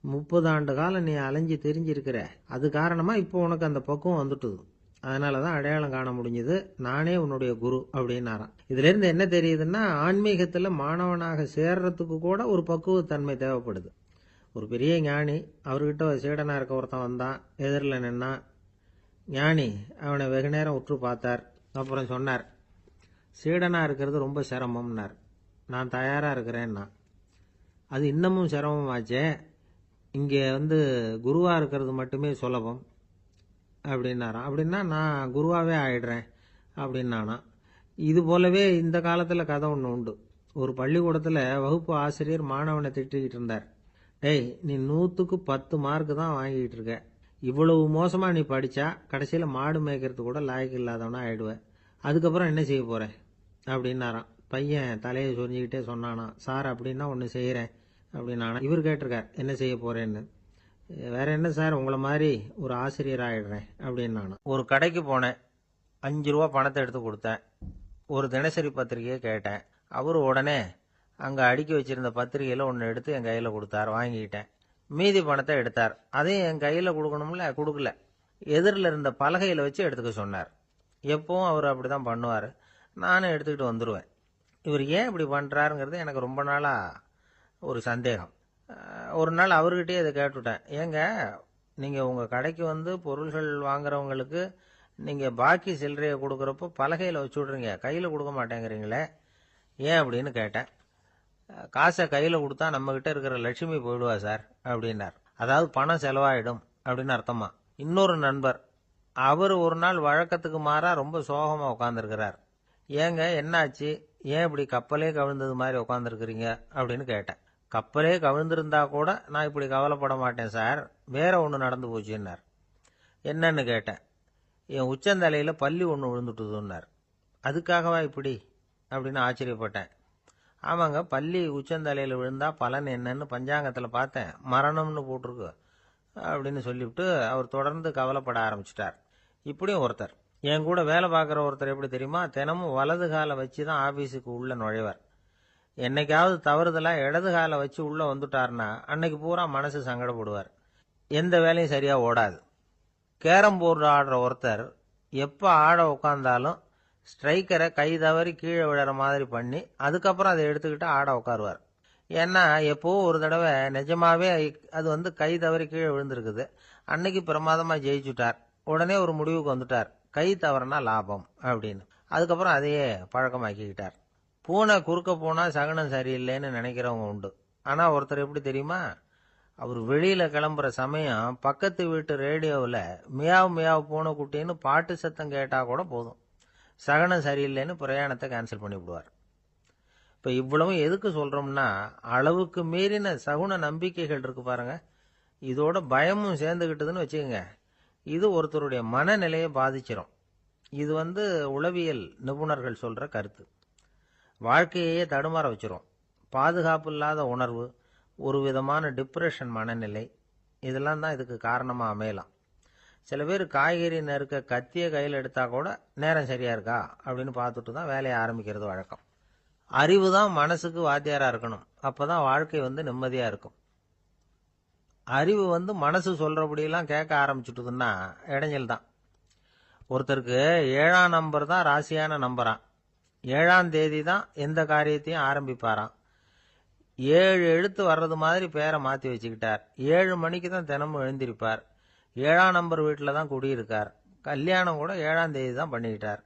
30 ஆண்டு காலம் நீ அலைஞ்சு தெரிஞ்சிருக்கிற, அது காரணமா இப்போ உனக்கு அந்த பக்குவம் வந்துட்டுது, அதனாலதான் அடையாளம் காண முடிஞ்சது, நானே உன்னுடைய குரு அப்படின்னாராம். இதுல இருந்து என்ன தெரியுதுன்னா, ஆன்மீகத்துல மாணவனாக சேர்றதுக்கு கூட ஒரு பக்குவத்தன்மை தேவைப்படுது. ஒரு பெரிய ஞானி, அவர்கிட்ட சீடனா இருக்க ஒருத்தன் வந்தான், எதிரில் நின்னான். ஞானி அவனை வெகு நேரம் உற்று பார்த்தார். அப்புறம் சொன்னார், சீடனா இருக்கிறது ரொம்ப சிரமம்னார். நான் தயாரா இருக்கிறேன்னா. அது இன்னமும் சிரமமாச்சே, இங்கே குருவா இருக்கிறது மட்டுமே சுலபம் அப்படின்னாராம். அப்படின்னா நான் குருவாவே ஆயிடுறேன் அப்படின்னானா. இது போலவே இந்த காலத்துல கதை ஒன்று உண்டு. ஒரு பள்ளிக்கூடத்துல வகுப்பு ஆசிரியர் மாணவனை திட்டிக்கிட்டு இருந்தார். டேய், நீ 100க்கு 10 மார்க் தான் வாங்கிட்டு இருக்க, இவ்வளவு மோசமா நீ படிச்சா கடைசியில மாடு மேய்க்கிறது கூட லாய்க்கு இல்லாதவனா ஆயிடுவேன், அதுக்கப்புறம் என்ன செய்ய போற அப்படின்னாராம். பையன் தலையை சொரிஞ்சுக்கிட்டே சொன்னானா, சார் அப்படின்னா ஒன்று செய்யறேன் அப்படின்னானா. இவர் கேட்டிருக்கார், என்ன செய்ய போறேன்னு. வேற என்ன சார், உங்களை மாதிரி ஒரு ஆசிரியர் ஆயிடுறேன் அப்படின்னானா. ஒரு கடைக்கு போனேன், 5 ரூபா பணத்தை எடுத்து கொடுத்தேன், ஒரு தினசரி பத்திரிகையை கேட்டேன். அவரு உடனே அங்க அடுக்கி வச்சிருந்த பத்திரிகையில ஒன்று எடுத்து என் கையில கொடுத்தார், வாங்கிக்கிட்டேன். மீதி பணத்தை எடுத்தார், அதையும் என் கையில கொடுக்கணும்ல, கொடுக்கல. எதிரில் இருந்த பலகையில வச்சு எடுத்துக்க சொன்னார். எப்பவும் அவர் அப்படிதான் பண்ணுவார், நானும் எடுத்துக்கிட்டு வந்துடுவேன். இவர் ஏன் இப்படி பண்றாருங்கிறது எனக்கு ரொம்ப நாளா ஒரு சந்தேகம். ஒரு நாள் அவர்கிட்டயே இதை கேட்டுவிட்டேன். ஏங்க, நீங்க உங்க கடைக்கு பொருள்கள் வாங்குறவங்களுக்கு நீங்க பாக்கி சில்லறையை கொடுக்கறப்போ பலகையில வச்சு விடுறீங்க, கையில கொடுக்க மாட்டேங்கிறீங்களே, ஏன் அப்படின்னு கேட்டேன். காசை கையில கொடுத்தா நம்ம கிட்ட இருக்கிற லட்சுமி போயிடுவா சார் அப்படின்னார். அதாவது பணம் செலவாயிடும் அப்படின்னு அர்த்தமா. இன்னொரு நண்பர், அவர் ஒரு நாள் வழக்கத்துக்கு மாறா ரொம்ப சோகமா உட்காந்துருக்கிறார். ஏங்க, என்னாச்சு, ஏன் இப்படி கப்பலே கவிழ்ந்தது மாதிரி உட்காந்துருக்கிறீங்க அப்படின்னு கேட்டேன். கப்பலே கவிழ்ந்திருந்தா கூட நான் இப்படி கவலைப்பட மாட்டேன் சார், வேற ஒன்று நடந்து போச்சுன்னார். என்னன்னு கேட்டேன். என் உச்சந்தலையில பல்லி ஒன்று விழுந்துட்டுதுன்னார். அதுக்காகவா இப்படி அப்படின்னு ஆச்சரியப்பட்டேன். ஆமாங்க, பல்லி உச்சந்தலையில விழுந்தா பலன் என்னன்னு பஞ்சாங்கத்தில் பார்த்தேன், மரணம்னு போட்டிருக்கு அப்படின்னு சொல்லிவிட்டு அவர் தொடர்ந்து கவலைப்பட ஆரம்பிச்சிட்டார். இப்படியும் ஒருத்தர், என் கூட வேலை பார்க்குற ஒருத்தர் எப்படி தெரியுமா, தினமும் வலது காலை வச்சு தான் ஆபீஸுக்கு உள்ள நுழைவார். என்னைக்காவது தவறுதலா இடது காலை வச்சு உள்ள வந்துட்டார்னா அன்னைக்கு பூரா மனசு சங்கடப்படுவார், எந்த வேலையும் சரியா ஓடாது. கேரம் போர்டு ஆடுற ஒருத்தர் எப்ப ஆட உட்கார்ந்தாலும் ஸ்ட்ரைக்கரை கை தவறி கீழே விழற மாதிரி பண்ணி அதுக்கப்புறம் அதை எடுத்துக்கிட்டு ஆட உட்காருவார். ஏன்னா எப்போ ஒரு தடவை நிஜமாவே அது கை தவறி கீழே விழுந்திருக்குது, அன்னைக்கு பிரமாதமா ஜெயிச்சுட்டார். உடனே ஒரு முடிவுக்கு வந்துட்டார், கை தவறுனா லாபம் அப்படின்னு. அதுக்கப்புறம் அதையே பழக்கமாக்கிக்கிட்டார். பூனை குறுக்க போனா சகனம் சரியில்லைன்னு நினைக்கிறவங்க உண்டு. ஆனா ஒருத்தர் எப்படி தெரியுமா, அவர் வெளியில கிளம்புற சமயம் பக்கத்து வீட்டு ரேடியோவில் மியாவ் மியாவ் பூனை குட்டின்னு பாட்டு சத்தம் கேட்டா கூட போதும், சகனம் சரியில்லைன்னு பிரயாணத்தை கேன்சல் பண்ணி விடுவார். இப்ப இவ்வளவு எதுக்கு சொல்றோம்னா, அளவுக்கு மீறின சகுன நம்பிக்கைகள் இருக்கு பாருங்க, இதோட பயமும் சேர்ந்துகிட்டதுன்னு வச்சுக்கோங்க, இது ஒருத்தருடைய மனநிலையை பாதிச்சிடும். இது உளவியல் நிபுணர்கள் சொல்ற கருத்து. வாழ்க்கையே தடுமாற வச்சிரும். பாதுகாப்பு இல்லாத உணர்வு, ஒரு விதமான டிப்ரெஷன் மனநிலை, இதெல்லாம் தான் இதுக்கு காரணமா அமையலாம். சில பேர் காய்கறி நறுக்க கத்திய கையில் எடுத்தா கூட நேரம் சரியா இருக்கா அப்படின்னு பார்த்துட்டு தான் வேலையை ஆரம்பிக்கிறது வழக்கம். அறிவு தான் மனசுக்கு வாத்தியாரா இருக்கணும், அப்பதான் வாழ்க்கை நிம்மதியா இருக்கும். அறிவு மனசு சொல்றபடியெல்லாம் கேட்க ஆரம்பிச்சுட்டுதுன்னா இடைஞ்சல் தான். ஒருத்தருக்கு 7ஆம் நம்பர் தான் ராசியான நம்பரான், 7ஆம் தேதி தான் எந்த காரியத்தையும் ஆரம்பிப்பாராம். 7 எழுத்து வர்றது மாதிரி பேரை மாத்தி வச்சுக்கிட்டார். 7 மணிக்கு தான் தினமும் எழுந்திருப்பார். 7ஆம் நம்பர் வீட்டில் தான் குடியிருக்கார். கல்யாணம் கூட 7ஆம் தேதி தான் பண்ணிக்கிட்டார்.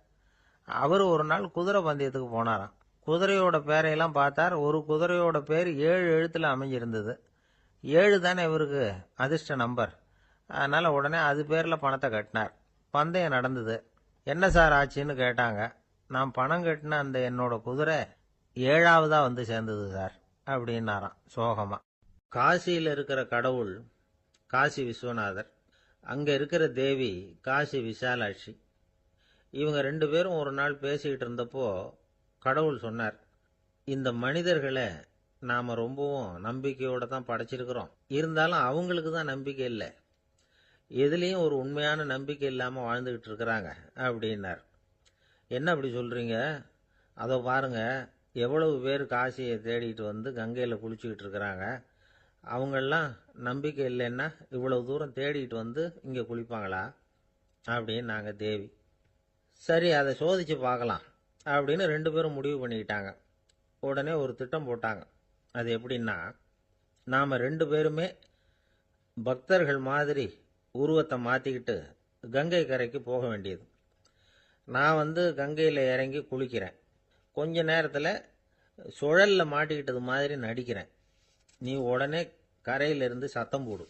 அவர் ஒரு நாள் குதிரை பந்தயத்துக்கு போனாராம். குதிரையோட பேரையெல்லாம் பார்த்தார். ஒரு குதிரையோட பேர் 7 எழுத்துல அமைஞ்சிருந்தது. 7 தானே இவருக்கு அதிர்ஷ்ட நம்பர், அதனால உடனே அது பேர்ல பணத்தை கட்டினார். பந்தயம் நடந்தது. என்ன சார் ஆச்சுன்னு கேட்டாங்க. நான் பணம் கட்டின அந்த என்னோட குதிரை 7வதா வந்து சேர்ந்தது சார் அப்படின்னாராம் சோகமா. காசியில் இருக்கிற கடவுள் காசி விஸ்வநாதர், அங்க இருக்கிற தேவி காசி விசாலாட்சி. இவங்க 2 பேரும் ஒரு நாள் பேசிக்கிட்டு இருந்தப்போ கடவுள் சொன்னார், இந்த மனிதர்களை நாம ரொம்பவும் நம்பிக்கையோட தான் படைச்சிருக்கிறோம், இருந்தாலும் அவங்களுக்கு தான் நம்பிக்கை இல்லை, எதுலேயும் ஒரு உண்மையான நம்பிக்கை இல்லாமல் வாழ்ந்துக்கிட்டு இருக்கிறாங்க அப்படின்னார். என்ன அப்படி சொல்கிறீங்க? அதோ பாருங்க, எவ்வளவு பேர் காசியை தேடிட்டு வந்து கங்கையில் குளிச்சுக்கிட்டு இருக்கிறாங்க, அவங்கெல்லாம் நம்பிக்கை இல்லைன்னா இவ்வளவு தூரம் தேடிட்டு வந்து இங்கே குளிப்பாங்களா அப்படின்னு நாங்கள் தேவி. சரி, அதை சோதிச்சு பார்க்கலாம் அப்படின்னு 2 பேரும் முடிவு பண்ணிக்கிட்டாங்க. உடனே ஒரு திட்டம் போட்டாங்க. அது எப்படின்னா, நாம் 2 பேருமே பக்தர்கள் மாதிரி உருவத்தை மாற்றிக்கிட்டு கங்கை கரைக்கு போக வேண்டியது. நான் வந்து கங்கையில் இறங்கி குளிக்கிறேன், கொஞ்ச நேரத்தில் சுழலில் மாட்டிக்கிட்டது மாதிரி நடிக்கிறேன். நீ உடனே கரையிலிருந்து சத்தம் போடு,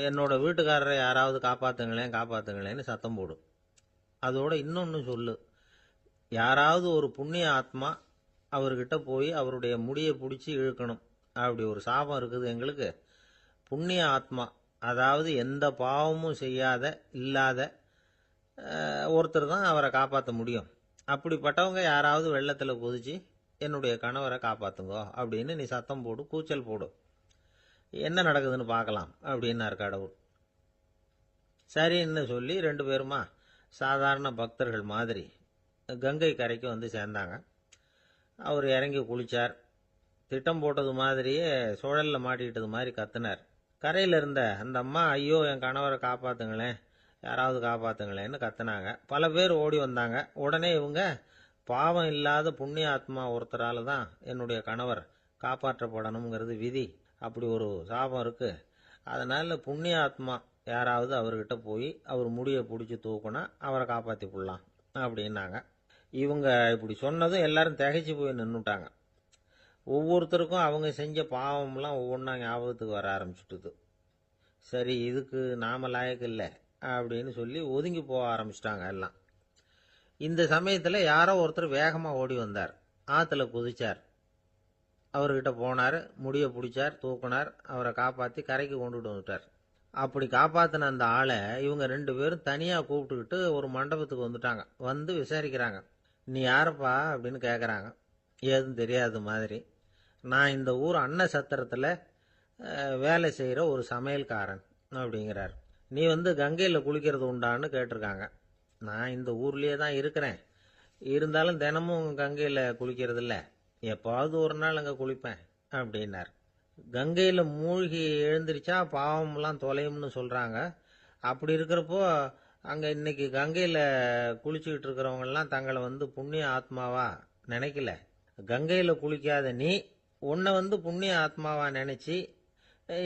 என்னோட வீட்டுக்காரரை யாராவது காப்பாற்றுங்களேன்னு சத்தம் போடு. அதோட இன்னொன்று சொல்லு, யாராவது ஒரு புண்ணிய ஆத்மா அவர்கிட்ட போய் அவருடைய முடியை பிடிச்சி இழுக்கணும், அப்படி ஒரு சாபம் இருக்குது எங்களுக்கு. புண்ணிய ஆத்மா, அதாவது எந்த பாவமும் செய்யாத இல்லாத ஒருத்தர் தான் அவரை காப்பாற்ற முடியும். அப்படிப்பட்டவங்க யாராவது வெள்ளத்தில் குதிச்சு என்னுடைய கணவரை காப்பாற்றுங்கோ அப்படின்னு நீ சத்தம் போடு, கூச்சல் போடு, என்ன நடக்குதுன்னு பார்க்கலாம் அப்படின்னார் கடவுள். சரின்னு சொல்லி 2 பேருமா சாதாரண பக்தர்கள் மாதிரி கங்கை கரைக்கு வந்து சேர்ந்தாங்க. அவர் இறங்கி குளித்தார். திட்டம் போட்டது மாதிரியே சுழலில் மாட்டிக்கிட்டது மாதிரி கத்துனார். கரையில் இருந்த அந்த அம்மா, ஐயோ என் கணவரை காப்பாற்றுங்களேன், யாராவது காப்பாற்றுங்களேன்னு கத்துனாங்க. பல பேர் ஓடி வந்தாங்க. உடனே இவங்க, பாவம் இல்லாத புண்ணிய ஆத்மா ஒருத்தரால் தான் என்னுடைய கணவர் காப்பாற்றப்படணுங்கிறது விதி, அப்படி ஒரு சாபம் இருக்கு, அதனால் புண்ணிய ஆத்மா யாராவது அவர்கிட்ட போய் அவர் முடியை பிடிச்சி தூக்குனா அவரை காப்பாற்றி கொள்ளலாம் அப்படின்னாங்க. இவங்க இப்படி சொன்னதும் எல்லாரும் திகைச்சு போய் நின்றுட்டாங்க. ஒவ்வொருத்தருக்கும் அவங்க செஞ்ச பாவம்லாம் ஒவ்வொன்றா ஞாபகத்துக்கு வர ஆரம்பிச்சுட்டுது. சரி, இதுக்கு நாம லாயக்கு இல்லை அப்படின்னு சொல்லி ஒதுங்கி போக ஆரம்பிச்சிட்டாங்க எல்லாம். இந்த சமயத்தில் யாரோ ஒருத்தர் வேகமாக ஓடி வந்தார், ஆற்றுல குதிச்சார். அவர்கிட்ட போனார், முடியை பிடிச்சார், தூக்குனார், அவரை காப்பாற்றி கரைக்கு கொண்டுட்டு வந்துட்டார். அப்படி காப்பாற்றின அந்த ஆளை இவங்க 2 பேரும் தனியாக கூப்பிட்டுக்கிட்டு ஒரு மண்டபத்துக்கு வந்துட்டாங்க. வந்து விசாரிக்கிறாங்க. நீ யாரப்பா அப்படின்னு கேட்குறாங்க. ஏதும் தெரியாத மாதிரி. நான் இந்த ஊர் அன்ன சத்திரத்தில் வேலை செய்கிற ஒரு சமையல்காரன் அப்படிங்கிறார். நீ வந்து கங்கையில் குளிக்கிறது உண்டான்னு கேட்டிருக்காங்க. நான் இந்த ஊர்லேயே தான் இருக்கிறேன், இருந்தாலும் தினமும் கங்கையில் குளிக்கிறது இல்லை, எப்பாவது ஒரு நாள் அங்கே குளிப்பேன் அப்படின்னார். கங்கையில் மூழ்கி எழுந்திரிச்சா பாவம்லாம் தொலையும்னு சொல்கிறாங்க. அப்படி இருக்கிறப்போ அங்கே இன்னைக்கு கங்கையில் குளிச்சுக்கிட்டு இருக்கிறவங்கெல்லாம் தங்களை வந்து புண்ணிய ஆத்மாவா நினைக்கல. கங்கையில் குளிக்காத நீ உன்னை வந்து புண்ணிய ஆத்மாவா நினச்சி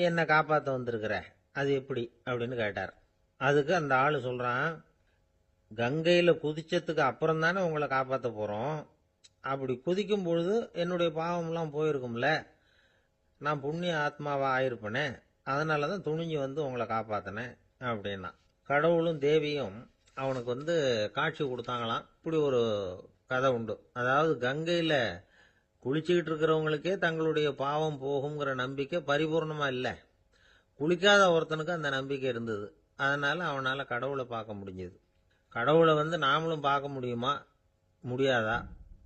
என்னை காப்பாற்ற வந்திருக்கிற, அது எப்படி அப்படின்னு கேட்டார். அதுக்கு அந்த ஆள் சொல்கிறான், கங்கையில் குதிச்சதுக்கு அப்புறம் தானே உங்களை காப்பாற்ற போகிறோம், அப்படி குதிக்கும் பொழுது என்னுடைய பாவம்லாம் போயிருக்கும்ல, நான் புண்ணிய ஆத்மாவா ஆயிருப்பேனே, அதனால தான் துணிஞ்சு வந்து உங்களை காப்பாற்றினேன் அப்படின்னா. கடவுளும் தேவியும் அவனுக்கு வந்து காட்சி கொடுத்தாங்களாம். இப்படி ஒரு கதை உண்டு. அதாவது கங்கையில் குளிச்சுக்கிட்டு இருக்கிறவங்களுக்கே தங்களுடைய பாவம் போகுங்கிற நம்பிக்கை பரிபூர்ணமாக இல்லை, குளிக்காத ஒருத்தனுக்கு அந்த நம்பிக்கை இருந்தது. அதனால் அவனால் கடவுளை பார்க்க முடிஞ்சது. கடவுளை வந்து நாமளும் பார்க்க முடியுமா முடியாதா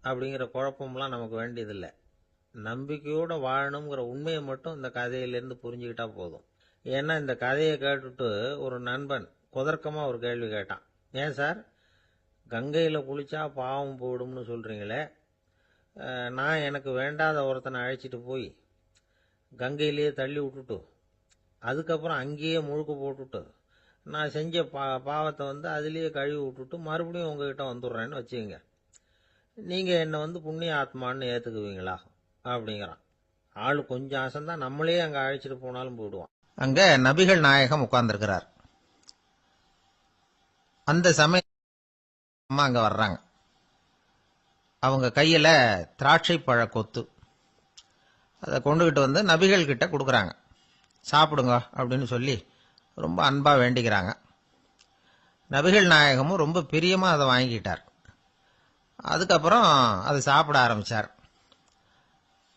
அப்படிங்கிற குழப்பம்லாம் நமக்கு வேண்டியதில்லை. நம்பிக்கையோடு வாழணுங்கிற உண்மையை மட்டும் இந்த கதையிலேருந்து புரிஞ்சுக்கிட்டா போதும். ஏன்னா இந்த கதையை கேட்டுட்டு ஒரு நண்பன் குதர்க்கமாக ஒரு கேள்வி கேட்டான். ஏன் சார், கங்கையில் குளிச்சா பாவம் போயிடும்னு சொல்கிறீங்களே, நான் எனக்கு வேண்டாத ஒருத்தனை அழைச்சிட்டு போய் கங்கையிலேயே தள்ளி விட்டுட்டு அதுக்கப்புறம் அங்கேயே முழுக்க போட்டுட்டு நான் செஞ்ச பாவத்தை வந்து அதுலேயே கழுவி விட்டுட்டு மறுபடியும் உங்ககிட்ட வந்துடுறேன்னு வச்சுக்கோங்க, நீங்கள் என்னை வந்து புண்ணிய ஆத்மான்னு ஏற்றுக்குவீங்களா அப்படிங்கிறான். ஆள் கொஞ்சம் அசந்தான் நம்மளே அங்கே அழைச்சிட்டு போனாலும் போயிடுவான். அங்கே நபிகள் நாயகம் உட்கார்ந்துருக்கிறார். அந்த சமயம் அம்மா அங்கே வர்றாங்க. அவங்க கையில் திராட்சை பழ கொத்து, அதை கொண்டுகிட்டு வந்து நபிகள் கிட்ட கொடுக்குறாங்க. சாப்பிடுங்க அப்படின்னு சொல்லி ரொம்ப அன்பாக வேண்டிக்கிறாங்க. நபிகள் நாயகமும் ரொம்ப பிரியமாக அதை வாங்கிக்கிட்டார். அதுக்கப்புறம் அதை சாப்பிட ஆரம்பித்தார்.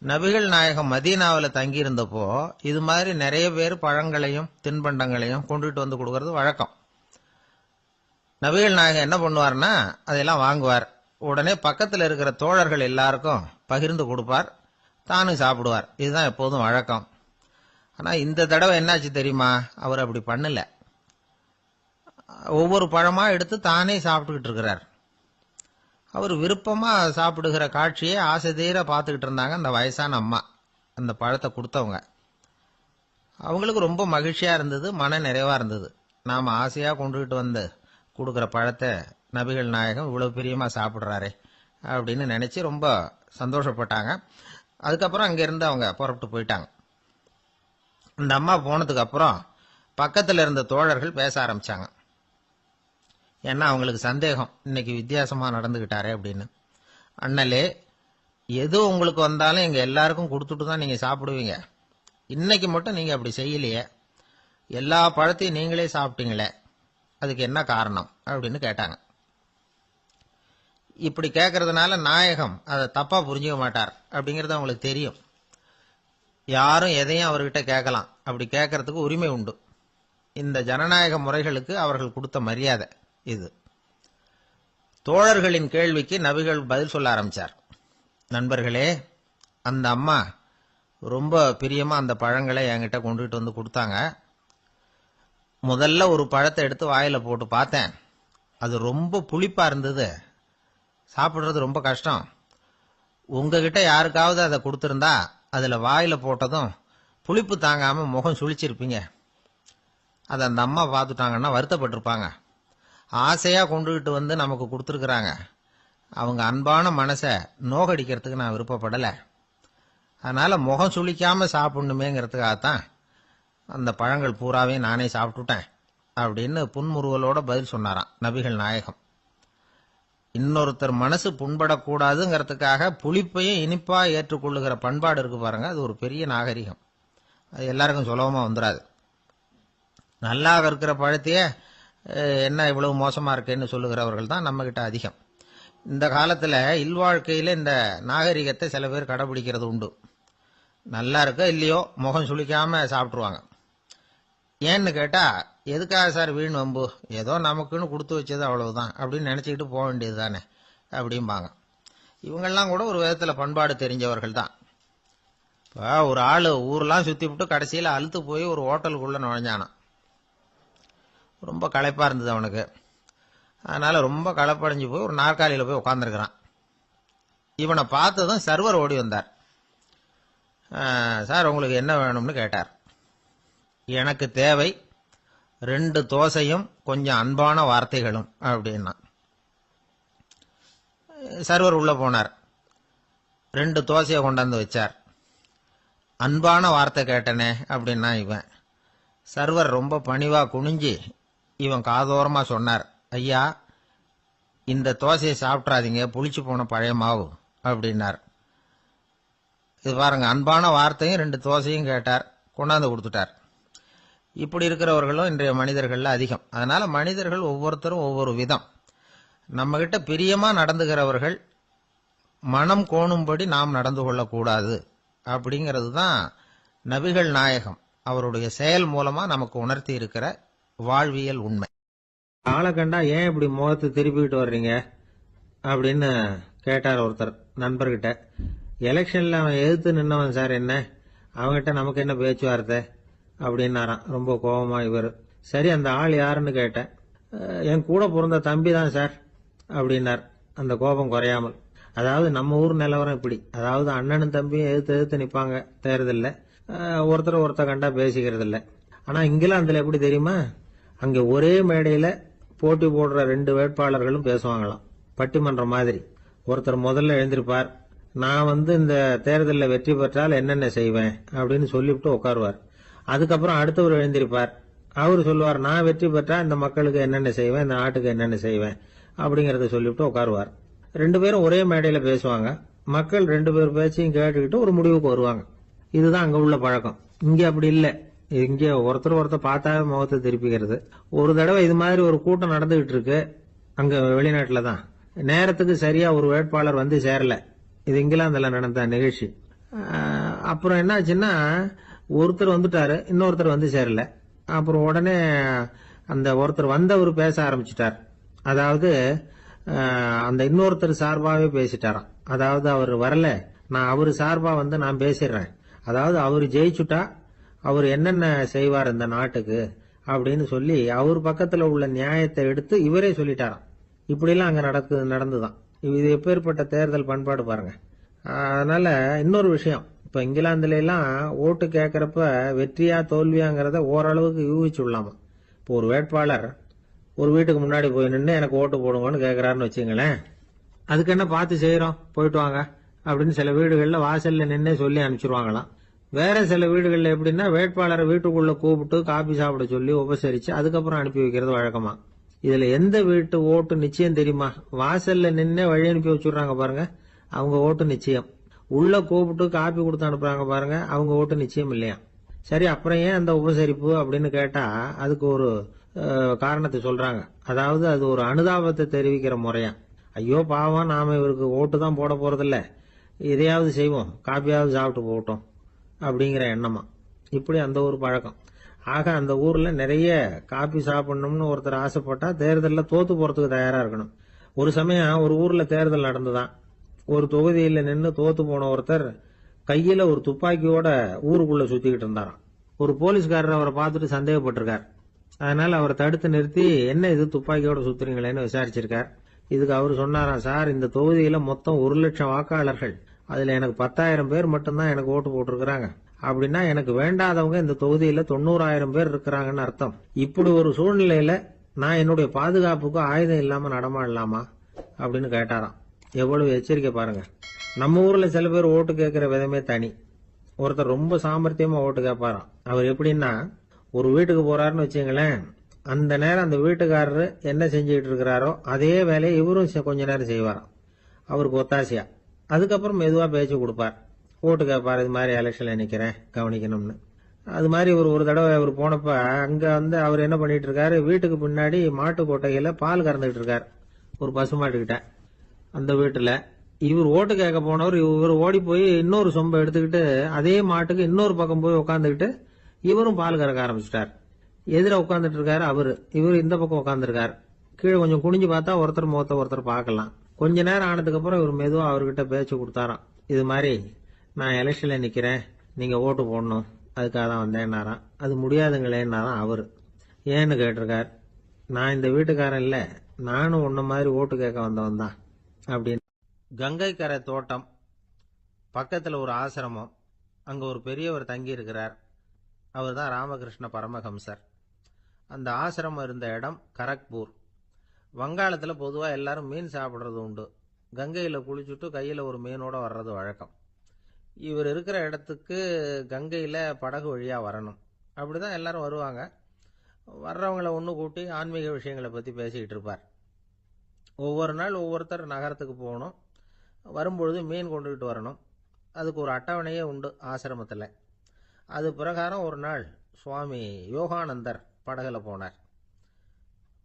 நபிகள் நாயகம் மதீனாவில் தங்கியிருந்தப்போ இது மாதிரி நிறைய பேர் பழங்களையும் தின்பண்டங்களையும் கொண்டுட்டு வந்து கொடுக்கறது வழக்கம். நபிகள் நாயகம் என்ன பண்ணுவார்னா அதெல்லாம் வாங்குவார். உடனே பக்கத்தில் இருக்கிற தோழர்கள் எல்லாருக்கும் பகிர்ந்து கொடுப்பார், தானும் சாப்பிடுவார். இதுதான் எப்போதும் வழக்கம். ஆனால் இந்த தடவை என்னாச்சு தெரியுமா? அவர் அப்படி பண்ணல. ஒவ்வொரு பழமா எடுத்து தானே சாப்பிட்டுக்கிட்டு இருக்கிறார். அவர் விருப்பமா சாப்பிடுகிற காட்சியை ஆசை தீர பார்த்துக்கிட்டு இருந்தாங்க அந்த வயசான அம்மா, அந்த பழத்தை கொடுத்தவங்க. அவங்களுக்கு ரொம்ப மகிழ்ச்சியா இருந்தது, மன நிறைவா இருந்தது. நாம ஆசையா கொண்டுகிட்டு வந்து கொடுக்குற பழத்தை நபிகள் நாயகம் இவ்வளவு பிரியமா சாப்பிட்றாரே அப்படின்னு நினைச்சு ரொம்ப சந்தோஷப்பட்டாங்க. அதுக்கப்புறம் அங்கிருந்து அவங்க புறப்பட்டு போயிட்டாங்க. இந்த அம்மா போனதுக்கு அப்புறம் பக்கத்தில் இருந்த தோழர்கள் பேச ஆரம்பிச்சாங்க. ஏன்னா அவங்களுக்கு சந்தேகம், இன்னைக்கு வித்தியாசமா நடந்துகிட்டாரே அப்படின்னு. அண்ணலே, எது உங்களுக்கு வந்தாலும் எங்க எல்லாருக்கும் கொடுத்துட்டு தான் நீங்க சாப்பிடுவீங்க. இன்னைக்கு மட்டும் நீங்க அப்படி செய்யலையே, எல்லா பழத்தையும் நீங்களே சாப்பிட்டீங்களே, அதுக்கு என்ன காரணம் அப்படின்னு கேட்டாங்க. இப்படி கேட்கறதுனால நாயகம் அதை தப்பா புரிஞ்சுக்க மாட்டார் அப்படிங்கறது அவங்களுக்கு தெரியும். யாரும் எதையும் அவர்கிட்ட கேட்கலாம், அப்படி கேட்கறதுக்கு உரிமை உண்டு. இந்த ஜனநாயக முறைகளுக்கு அவர்கள் கொடுத்த மரியாதை இது. தோழர்களின் கேள்விக்கு நபிகள் பதில் சொல்ல ஆரம்பிச்சார். நண்பர்களே, அந்த அம்மா ரொம்ப பிரியமா அந்த பழங்களை என்கிட்ட கொண்டுகிட்டு வந்து கொடுத்தாங்க. முதல்ல ஒரு பழத்தை எடுத்து வாயில போட்டு பார்த்தேன். அது ரொம்ப புளிப்பா இருந்தது, சாப்பிடுறது ரொம்ப கஷ்டம். உங்ககிட்ட யாருக்காவது அதை கொடுத்திருந்தா அதுல வாயில போட்டதும் புளிப்பு தாங்காம முகம் சுழிச்சிருப்பீங்க. அதை அந்த அம்மா பார்த்துட்டாங்கன்னா வருத்தப்பட்டிருப்பாங்க. ஆசையா கொண்டுகிட்டு வந்து நமக்கு கொடுத்துருக்குறாங்க. அவங்க அன்பான மனசை நோகடிக்கிறதுக்கு நான் விருப்பப்படலை. அதனால முகம் சுளிக்காம சாப்பிடணுமேங்கிறதுக்காகத்தான் அந்த பழங்கள் பூராவே நானே சாப்பிட்டுட்டேன் அப்படின்னு புன்முறுவலோட பதில் சொன்னாராம் நபிகள் நாயகம். இன்னொருத்தர் மனசு புண்படக்கூடாதுங்கிறதுக்காக புளிப்பையும் இனிப்பா ஏற்றுக்கொள்ளுகிற பண்பாடு இருக்கு பாருங்க, அது ஒரு பெரிய நாகரிகம். அது எல்லாருக்கும் சுலபமா வந்துடாது. நல்லா இருக்கிற பழத்தையே என்ன இவ்வளவு மோசமா இருக்கேன்னு சொல்லுகிறவர்கள் தான் நம்ம கிட்ட அதிகம். இந்த காலத்துல இல்வாழ்க்கையில இந்த நாகரிகத்தை சில பேர் கடைபிடிக்கிறது உண்டு. நல்லா இருக்க இல்லையோ முகம் சுளிக்காம சாப்பிட்டுருவாங்க. ஏன்னு கேட்டா, எதுக்காக சார் வீண் வம்பு, ஏதோ நமக்குன்னு கொடுத்து வச்சது அவ்வளவுதான் அப்படின்னு நினைச்சுக்கிட்டு போக வேண்டியது தானே அப்படிம்பாங்க. இவங்கெல்லாம் கூட ஒரு விதத்துல பண்பாடு தெரிஞ்சவர்கள் தான். இப்போ ஒரு ஆளு ஊரெல்லாம் சுத்தி விட்டு கடைசியில அழுத்து போய் ஒரு ஹோட்டலுக்குள்ள நுழைஞ்சானான். ரொம்ப களைப்பா இருந்தது அவனுக்கு. அதனால ரொம்ப களைப்படைஞ்சு போய் ஒரு நாற்காலியில போய் உட்காந்துருக்கிறான். இவனை பார்த்ததும் சர்வர் ஓடி வந்தார். சார் உங்களுக்கு என்ன வேணும்னு கேட்டார். எனக்கு தேவை 2 தோசையும் கொஞ்சம் அன்பான வார்த்தைகளும் அப்படின்னா. சர்வர் உள்ள போனார், 2 தோசையை கொண்டாந்து வச்சார். அன்பான வார்த்தை கேட்டனே அப்படின்னா இவன். சர்வர் ரொம்ப பணிவா குனிஞ்சு இவன் காதோரமா சொன்னார், ஐயா இந்த தோசையை சாப்பிட்றாதீங்க, புளிச்சு போன பழைய மாவு அப்படின்னார். இது பாருங்க, அன்பான வார்த்தையும் 2 தோசையும் கேட்டார், கொண்டாந்து கொடுத்துட்டார். இப்படி இருக்கிறவர்களும் இன்றைய மனிதர்கள்ல அதிகம். அதனால மனிதர்கள் ஒவ்வொருத்தரும் ஒவ்வொரு விதம். நம்ம கிட்ட பிரியமா நடந்துகிறவர்கள் மனம் கோணும்படி நாம் நடந்து கொள்ளக்கூடாது அப்படிங்கிறது தான் நபிகள் நாயகம் அவருடைய செயல் மூலமா நமக்கு உணர்த்தி இருக்கிற வாழ்வியல் உண்மை. ஆளை கண்டா ஏன் இப்படி முகத்தை திருப்பிக்கிட்டு வர்றீங்க அப்படின்னு கேட்டார் ஒருத்தர் நண்பர்கிட்ட. எலெக்ஷன்ல அவன் எதிர்த்து நின்னவன் சார், என்ன அவன்கிட்ட நமக்கு என்ன பேச்சுவார்த்தை அப்படின்னாராம் ரொம்ப கோபமா இவர். சரி, அந்த ஆள் யாருன்னு கேட்டேன். என் கூட பிறந்த தம்பி தான் சார் அப்படின்னார் அந்த கோபம் குறையாமல். அதாவது நம்ம ஊர் நிலவரம் இப்படி, அதாவது அண்ணனும் தம்பியும் எதிர்த்து நிற்பாங்க தேர்தல்ல, ஒருத்தர் கண்டா பேசிக்கிறது இல்லை. ஆனா இங்கிலாந்துல எப்படி தெரியுமா, அங்க ஒரே மேடையில போட்டி போடுற 2 வேட்பாளர்களும் பேசுவாங்களாம், பட்டிமன்றம் மாதிரி. ஒருத்தர் முதல்ல எழுந்திருப்பார், நான் இந்த தேர்தலில் வெற்றி பெற்றால் என்னென்ன செய்வேன் அப்படின்னு சொல்லிவிட்டு உட்காருவார். அதுக்கப்புறம் அடுத்தவர் எழுந்திருப்பார், அவரு சொல்லுவார், நான் வெற்றி பெற்றா இந்த மக்களுக்கு என்னென்ன செய்வேன், இந்த நாட்டுக்கு என்னென்ன செய்வேன் அப்படிங்கறத சொல்லிவிட்டு உட்காருவார். 2 பேரும் ஒரே மேடையில பேசுவாங்க. மக்கள் 2 பேர் பேச்சையும் கேட்டுக்கிட்டு ஒரு முடிவுக்கு வருவாங்க. இதுதான் அங்க உள்ள பழக்கம். இங்க அப்படி இல்லை. இங்க ஒருத்தர் பார்த்தாவே முகத்தை திருப்பிக்கிறது. ஒரு தடவை இது மாதிரி ஒரு கூட்டம் நடந்துகிட்டு இருக்கு அங்க வெளிநாட்டுல தான். நேரத்துக்கு சரியா ஒரு வேட்பாளர் வந்து சேரல. இது இங்கிலாந்துல நடந்த நிகழ்ச்சி. அப்புறம் என்னாச்சுன்னா ஒருத்தர் வந்துட்டாரு, இன்னொருத்தர் வந்து சேரல. அப்புறம் உடனே அந்த ஒருத்தர் வந்தவர் பேச ஆரம்பிச்சிட்டார். அதாவது அந்த இன்னொருத்தர் சார்பாவே பேசிட்டாராம். அதாவது அவர் வரல, நான் அவரு சார்பா வந்து நான் பேசிடுறேன். அதாவது அவர் ஜெயிச்சுட்டா அவர் என்னென்ன செய்வார் இந்த நாட்டுக்கு அப்படின்னு சொல்லி அவர் பக்கத்துல உள்ள நியாயத்தை எடுத்து இவரே சொல்லிட்டாராம். இப்படிலாம் அங்க நடந்துதான். இது எப்பேற்பட்ட தேர்தல் பண்பாடு பாருங்க. அதனால இன்னொரு விஷயம், இப்ப இங்கிலாந்துல எல்லாம் ஓட்டு கேட்கறப்ப வெற்றியா தோல்வியாங்கிறத ஓரளவுக்கு யூகிச்சு விடலாமா. இப்போ ஒரு வேட்பாளர் ஒரு வீட்டுக்கு முன்னாடி போய் நின்று எனக்கு ஓட்டு போடுங்கன்னு கேட்கறாருன்னு வச்சுங்களேன், அதுக்கு என்ன பார்த்து செய்யறோம், போயிட்டு வாங்க அப்படின்னு சில வீடுகள்ல வாசல்ல நின்னே சொல்லி அனுப்பிச்சிருவாங்களாம். வேற சில வீடுகள்ல எப்படின்னா வேட்பாளரை வீட்டுக்குள்ள கூப்பிட்டு காபி சாப்பிட சொல்லி உபசரிச்சு அதுக்கப்புறம் அனுப்பி வைக்கிறது வழக்கமா. இதுல எந்த வீட்டு ஓட்டு நிச்சயம் தெரியுமா? வாசல்ல நின்னே வழி அனுப்பி வச்சுடுறாங்க பாருங்க, அவங்க ஓட்டு நிச்சயம். உள்ள கூப்பிட்டு காப்பி கொடுத்து அனுப்புறாங்க பாருங்க, அவங்க ஓட்டு நிச்சயம் இல்லையா. சரி, அப்புறம் ஏன் அந்த உபசரிப்பு அப்படின்னு கேட்டா அதுக்கு ஒரு காரணத்தை சொல்றாங்க. அதாவது அது ஒரு அனுதாபத்தை தெரிவிக்கிற முறையா. ஐயோ பாவம், நாம இவருக்கு ஓட்டு தான் போட போறதில்ல, இதையாவது செய்வோம், காப்பியாவது சாப்பிட்டு போட்டோம் அப்படிங்கிற எண்ணமா. இப்படி அந்த ஒரு பழக்கம். ஆக அந்த ஊர்ல நிறைய காப்பி சாப்பிடணும்னு ஒருத்தர் ஆசைப்பட்டா தேர்தலில் தோத்து போறதுக்கு தயாரா இருக்கணும். ஒரு சமயம் ஒரு ஊர்ல தேர்தல் நடந்துதான். ஒரு தொகுதியில நின்று தோத்து போன ஒருத்தர் கையில ஒரு துப்பாக்கியோட ஊருக்குள்ள சுத்திக்கிட்டு இருந்தாராம். ஒரு போலீஸ்காரர் அவரை பார்த்துட்டு சந்தேகப்பட்டிருக்கார். அதனால அவரை தடுத்து நிறுத்தி என்ன இது துப்பாக்கியோட சுத்துறீங்களேன்னு விசாரிச்சிருக்கார். இதுக்கு அவர் சொன்னாராம், சார் இந்த தொகுதியில மொத்தம் 1,00,000 வாக்காளர்கள், அதுல எனக்கு 10,000 பேர் மட்டும்தான் எனக்கு ஓட்டு போட்டிருக்கிறாங்க. அப்படின்னா எனக்கு வேண்டாதவங்க இந்த தொகுதியில 90,000 பேர் இருக்கிறாங்கன்னு அர்த்தம். இப்படி ஒரு சூழ்நிலையில நான் என்னுடைய பாதுகாப்புக்கு ஆயுதம் இல்லாம நடமாடலாமா அப்படின்னு கேட்டாராம். எவ்வளவு எச்சரிக்கை பாருங்க. நம்ம ஊர்ல சில பேர் ஓட்டு கேட்கிற விதமே தனி. ஒருத்தர் ரொம்ப சாமர்த்தியமா ஓட்டு கேட்பாராம். அவர் எப்படின்னா, ஒரு வீட்டுக்கு போறாருன்னு வச்சுங்களேன், அந்த நேரம் அந்த வீட்டுக்காரரு என்ன செஞ்சுட்டு இருக்கிறாரோ அதே வேலையை இவரும் கொஞ்ச நேரம் செய்வாராம், அவருக்கு ஒத்தாசையா. அதுக்கப்புறம் மெதுவா பேச்சு கொடுப்பார், ஓட்டு கேட்பார், இது மாதிரி எலெக்ஷன்ல நிக்கிறேன் கவனிக்கணும்னு. அது மாதிரி ஒரு தடவை அவர் போனப்ப அங்க வந்து அவர் என்ன பண்ணிட்டு இருக்காரு, வீட்டுக்கு பின்னாடி மாட்டு கொட்டையில பால் கறந்துட்டு இருக்காரு ஒரு பசுமாட்டுக்கிட்ட. அந்த வீட்டுல இவர் ஓட்டு கேட்க போனவர் இவர் ஓடி போய் இன்னொரு சொம்பை எடுத்துக்கிட்டு அதே மாட்டுக்கு இன்னொரு பக்கம் போய் உட்காந்துக்கிட்டு இவரும் பால் கறக்க ஆரம்பிச்சிட்டார். எதிர உட்காந்துட்டு இருக்காரு அவரு, இவர் இந்த பக்கம் உட்காந்துருக்காரு. கீழே கொஞ்சம் குனிஞ்சு பார்த்தா ஒருத்தர் முகத்தை ஒருத்தர் பார்க்கலாம். கொஞ்ச நேரம் ஆனதுக்கு அப்புறம் இவர் மெதுவா அவர்கிட்ட பேச்சு கொடுத்தாராம். இது மாதிரி நான் எலெக்ஷன்ல நிக்கிறேன், நீங்க ஓட்டு போடணும், அதுக்காக தான் வந்தேன்னாராம். அது முடியாதுங்களேன்னாராம் அவரு. ஏன்னு கேட்டிருக்கார். நான் இந்த வீட்டுக்காரன் இல்ல, நானும் உன்ன மாதிரி ஓட்டு கேட்க வந்தவன் தான் அப்படின்னு. கங்கை கரை தோட்டம் பக்கத்துல ஒரு ஆசிரமம், அங்க ஒரு பெரியவர் தங்கி இருக்கிறார். அவர் தான் ராமகிருஷ்ண பரமஹம்சர். அந்த ஆசிரமம் இருந்த இடம் கரக்பூர். வங்காளத்துல பொதுவா எல்லாரும் மீன் சாப்பிடுறது உண்டு. கங்கையில குளிச்சுட்டு கையில ஒரு மீனோட வர்றது வழக்கம். இவர் இருக்கிற இடத்துக்கு கங்கையில படகு வழியா வரணும். அப்படிதான் எல்லாரும் வருவாங்க. வர்றவங்களை ஒன்று கூட்டி ஆன்மீக விஷயங்களை பத்தி பேசிக்கிட்டு இருப்பார். ஒவ்வொரு நாள் ஒவ்வொருத்தர் நகரத்துக்கு போகணும், வரும்பொழுது மீன் கொண்டுகிட்டு வரணும். அதுக்கு ஒரு அட்டவணையே உண்டு ஆசிரமத்தில். அது பிரகாரம் ஒரு நாள் சுவாமி யோகானந்தர் படகுல போனார்.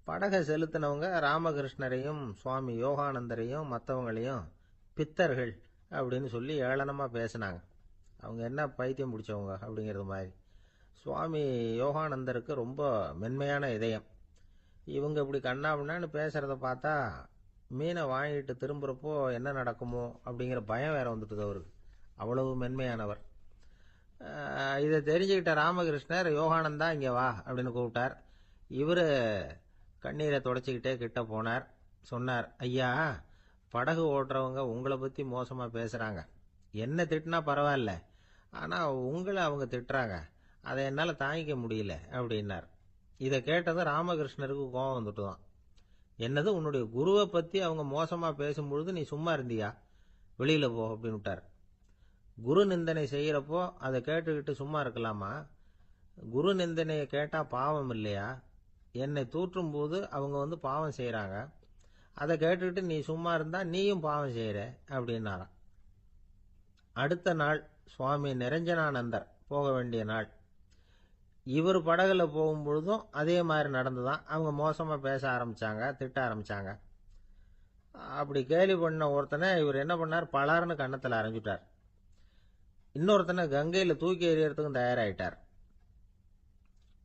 படகை செலுத்தினவங்க ராமகிருஷ்ணரையும் சுவாமி யோகானந்தரையும் மற்றவங்களையும் பித்தர்கள் அப்படின்னு சொல்லி ஏளனமா பேசினாங்க. அவங்க என்ன பைத்தியம் பிடிச்சவங்க அப்படிங்கிறது மாதிரி. சுவாமி யோகானந்தருக்கு ரொம்ப மென்மையான இதயம். இவங்க இப்படி கண்ணாபின்னான்னு பேசுறத பார்த்தா மீனை வாங்கிட்டு திரும்புறப்போ என்ன நடக்குமோ அப்படிங்கிற பயம் வேற வந்துட்டுது அவருக்கு. அவ்வளவு மென்மையானவர். இதை தெரிஞ்சுக்கிட்ட ராமகிருஷ்ணர், யோகானந்தா இங்க வா அப்படின்னு கூப்பிட்டார். இவரு கண்ணீரை தொடச்சிக்கிட்டே கிட்ட போனார். சொன்னார், ஐயா, படகு ஓட்டுறவங்க உங்களை பத்தி மோசமா பேசுறாங்க. என்ன திட்டினா பரவாயில்ல, ஆனா உங்களை அவங்க திட்டுறாங்க, அதை என்னால தாங்கிக்க முடியல அப்படின்னார். இதை கேட்டதும் ராமகிருஷ்ணருக்கு கோபம் வந்துட்டுதான். என்னது, உன்னுடைய குருவை பத்தி அவங்க மோசமா பேசும்பொழுது நீ சும்மா இருந்தியா, வெளியில போ அப்படின்னு விட்டார். குரு நிந்தனை செய்யறப்போ அதை கேட்டுக்கிட்டு சும்மா இருக்கலாமா? குரு நிந்தனையை கேட்டா பாவம் இல்லையா? என்னை தூற்றும் போது அவங்க வந்து பாவம் செய்யறாங்க, அதை கேட்டுக்கிட்டு நீ சும்மா இருந்தா நீயும் பாவம் செய்யற அப்படின்னாராம். அடுத்த நாள் சுவாமி நிரஞ்சனானந்தர் போக வேண்டிய நாள். இவர் படகுல போகும்பொழுதும் அதே மாதிரி நடந்துதான். அவங்க மோசமா பேச ஆரம்பிச்சாங்க, திட்ட ஆரம்பிச்சாங்க. அப்படி கேலி பண்ண ஒருத்தனை இவர் என்ன பண்ணார், பலார்னு கன்னத்துல அரைஞ்சுட்டார். இன்னொருத்தனை கங்கையில் தூக்கி எறியறதுக்கும் தயாராகிட்டார்.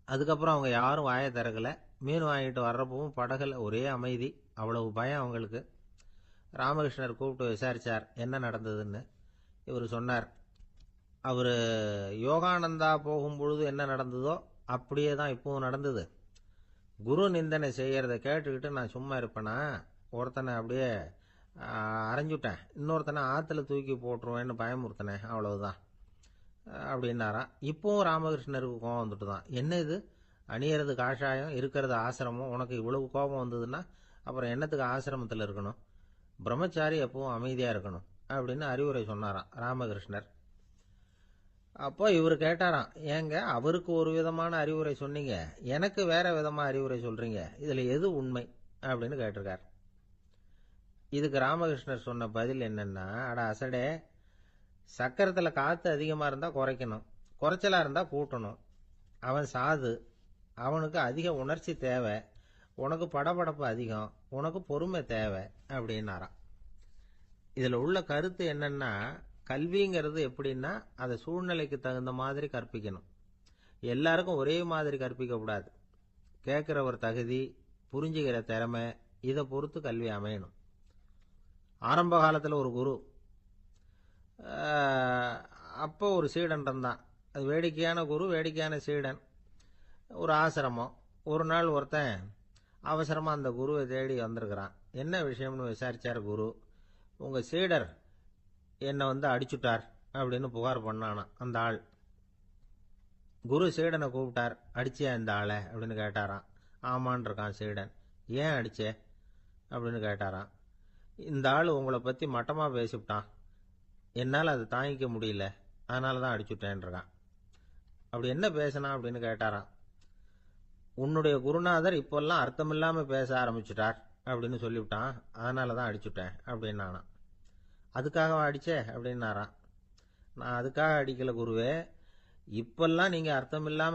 அதுக்கப்புறம் அவங்க யாரும் வாயை திறக்கல. மீன் வாங்கிட்டு வர்றப்பவும் படகுல ஒரே அமைதி. அவ்வளவு பயம் அவங்களுக்கு. ராமகிருஷ்ணர் கூப்பிட்டு விசாரிச்சார் என்ன நடந்ததுன்னு. இவர் சொன்னார், அவர் யோகானந்தா போகும்பொழுது என்ன நடந்ததோ அப்படியே தான் இப்பவும் நடந்தது. குரு நிந்தனை செய்யறத கேட்டுக்கிட்டு நான் சும்மா இருப்பேனா? ஒருத்தனை அப்படியே அரைஞ்சுட்டேன், இன்னொருத்தனை ஆற்றுல தூக்கி போட்டுருவேன்னு பயமுறுத்தினேன், அவ்வளவுதான் அப்படின்னாராம். இப்பவும் ராமகிருஷ்ணருக்கு கோபம் வந்துட்டு தான். என்ன இது, அணியறது காஷாயம், இருக்கிறது ஆசிரமம், உனக்கு இவ்வளவு கோபம் வந்ததுன்னா அப்புறம் என்னத்துக்கு ஆசிரமத்தில் இருக்கணும்? பிரம்மச்சாரி எப்பவும் அமைதியாக இருக்கணும் அப்படின்னு அறிவுரை சொன்னாராம் ராமகிருஷ்ணர். அப்போ இவர் கேட்டாராம், ஏங்க அவருக்கு ஒரு விதமான அறிவுரை சொன்னீங்க, எனக்கு வேற விதமாக அறிவுரை சொல்றீங்க, இதில் எது உண்மை அப்படின்னு கேட்டிருக்கார். இதுக்கு ராமகிருஷ்ணர் சொன்ன பதில் என்னன்னா, அட அசடே, சக்கரத்தில் காற்று அதிகமாக இருந்தால் குறைக்கணும், குறைச்சலாக இருந்தால் கூட்டணும். அவன் சாது, அவனுக்கு அதிக உணர்ச்சி தேவை, உனக்கு படபடப்பு அதிகம், உனக்கு பொறுமை தேவை அப்படின்னாராம். இதில் உள்ள கருத்து என்னன்னா, கல்விங்கிறது எப்படின்னா அதை சூழ்நிலைக்கு தகுந்த மாதிரி கற்பிக்கணும். எல்லாருக்கும் ஒரே மாதிரி கற்பிக்கக்கூடாது. கேட்குற ஒரு தகுதி, புரிஞ்சுக்கிற திறமை, இதை பொறுத்து கல்வி அமையணும். ஆரம்ப காலத்தில் ஒரு குரு, அப்போ ஒரு சீடன் இருந்தான். அது வேடிக்கையான குரு, வேடிக்கையான சீடன். ஒரு ஆசிரமம். ஒரு நாள் ஒருத்தன் அவசரமாக அந்த குருவை தேடி வந்திருக்கிறான். என்ன விஷயம்னு விசாரிச்சார் குரு. உங்கள் சீடர் என்னை அடிச்சுட்டார் அப்படின்னு புகார் பண்ணானா அந்த ஆள். குரு சீடனை கூப்பிட்டார். அடிச்சியா இந்த ஆளை அப்படின்னு கேட்டாராம். ஆமான் இருக்கான் சீடன். ஏன் அடிச்சே அப்படின்னு கேட்டாராம். இந்த ஆள் உங்களை பற்றி மட்டமாக பேசிவிட்டான், என்னால் அதை தாங்கிக்க முடியல, அதனால தான் அடிச்சுட்டேன் இருக்கான். அப்படி என்ன பேசினா அப்படின்னு கேட்டாராம். உன்னுடைய குருநாதர் இப்பெல்லாம் அர்த்தமில்லாமல் பேச ஆரம்பிச்சுட்டார் அப்படின்னு சொல்லிவிட்டான், அதனால தான் அடிச்சுட்டேன் அப்படின்னானா. அதுக்காக அடிச்சே அப்படின்னாராம். நான் அதுக்காக அடிக்கல குருவே, இப்பெல்லாம் நீங்கள் அர்த்தமில்லாமல்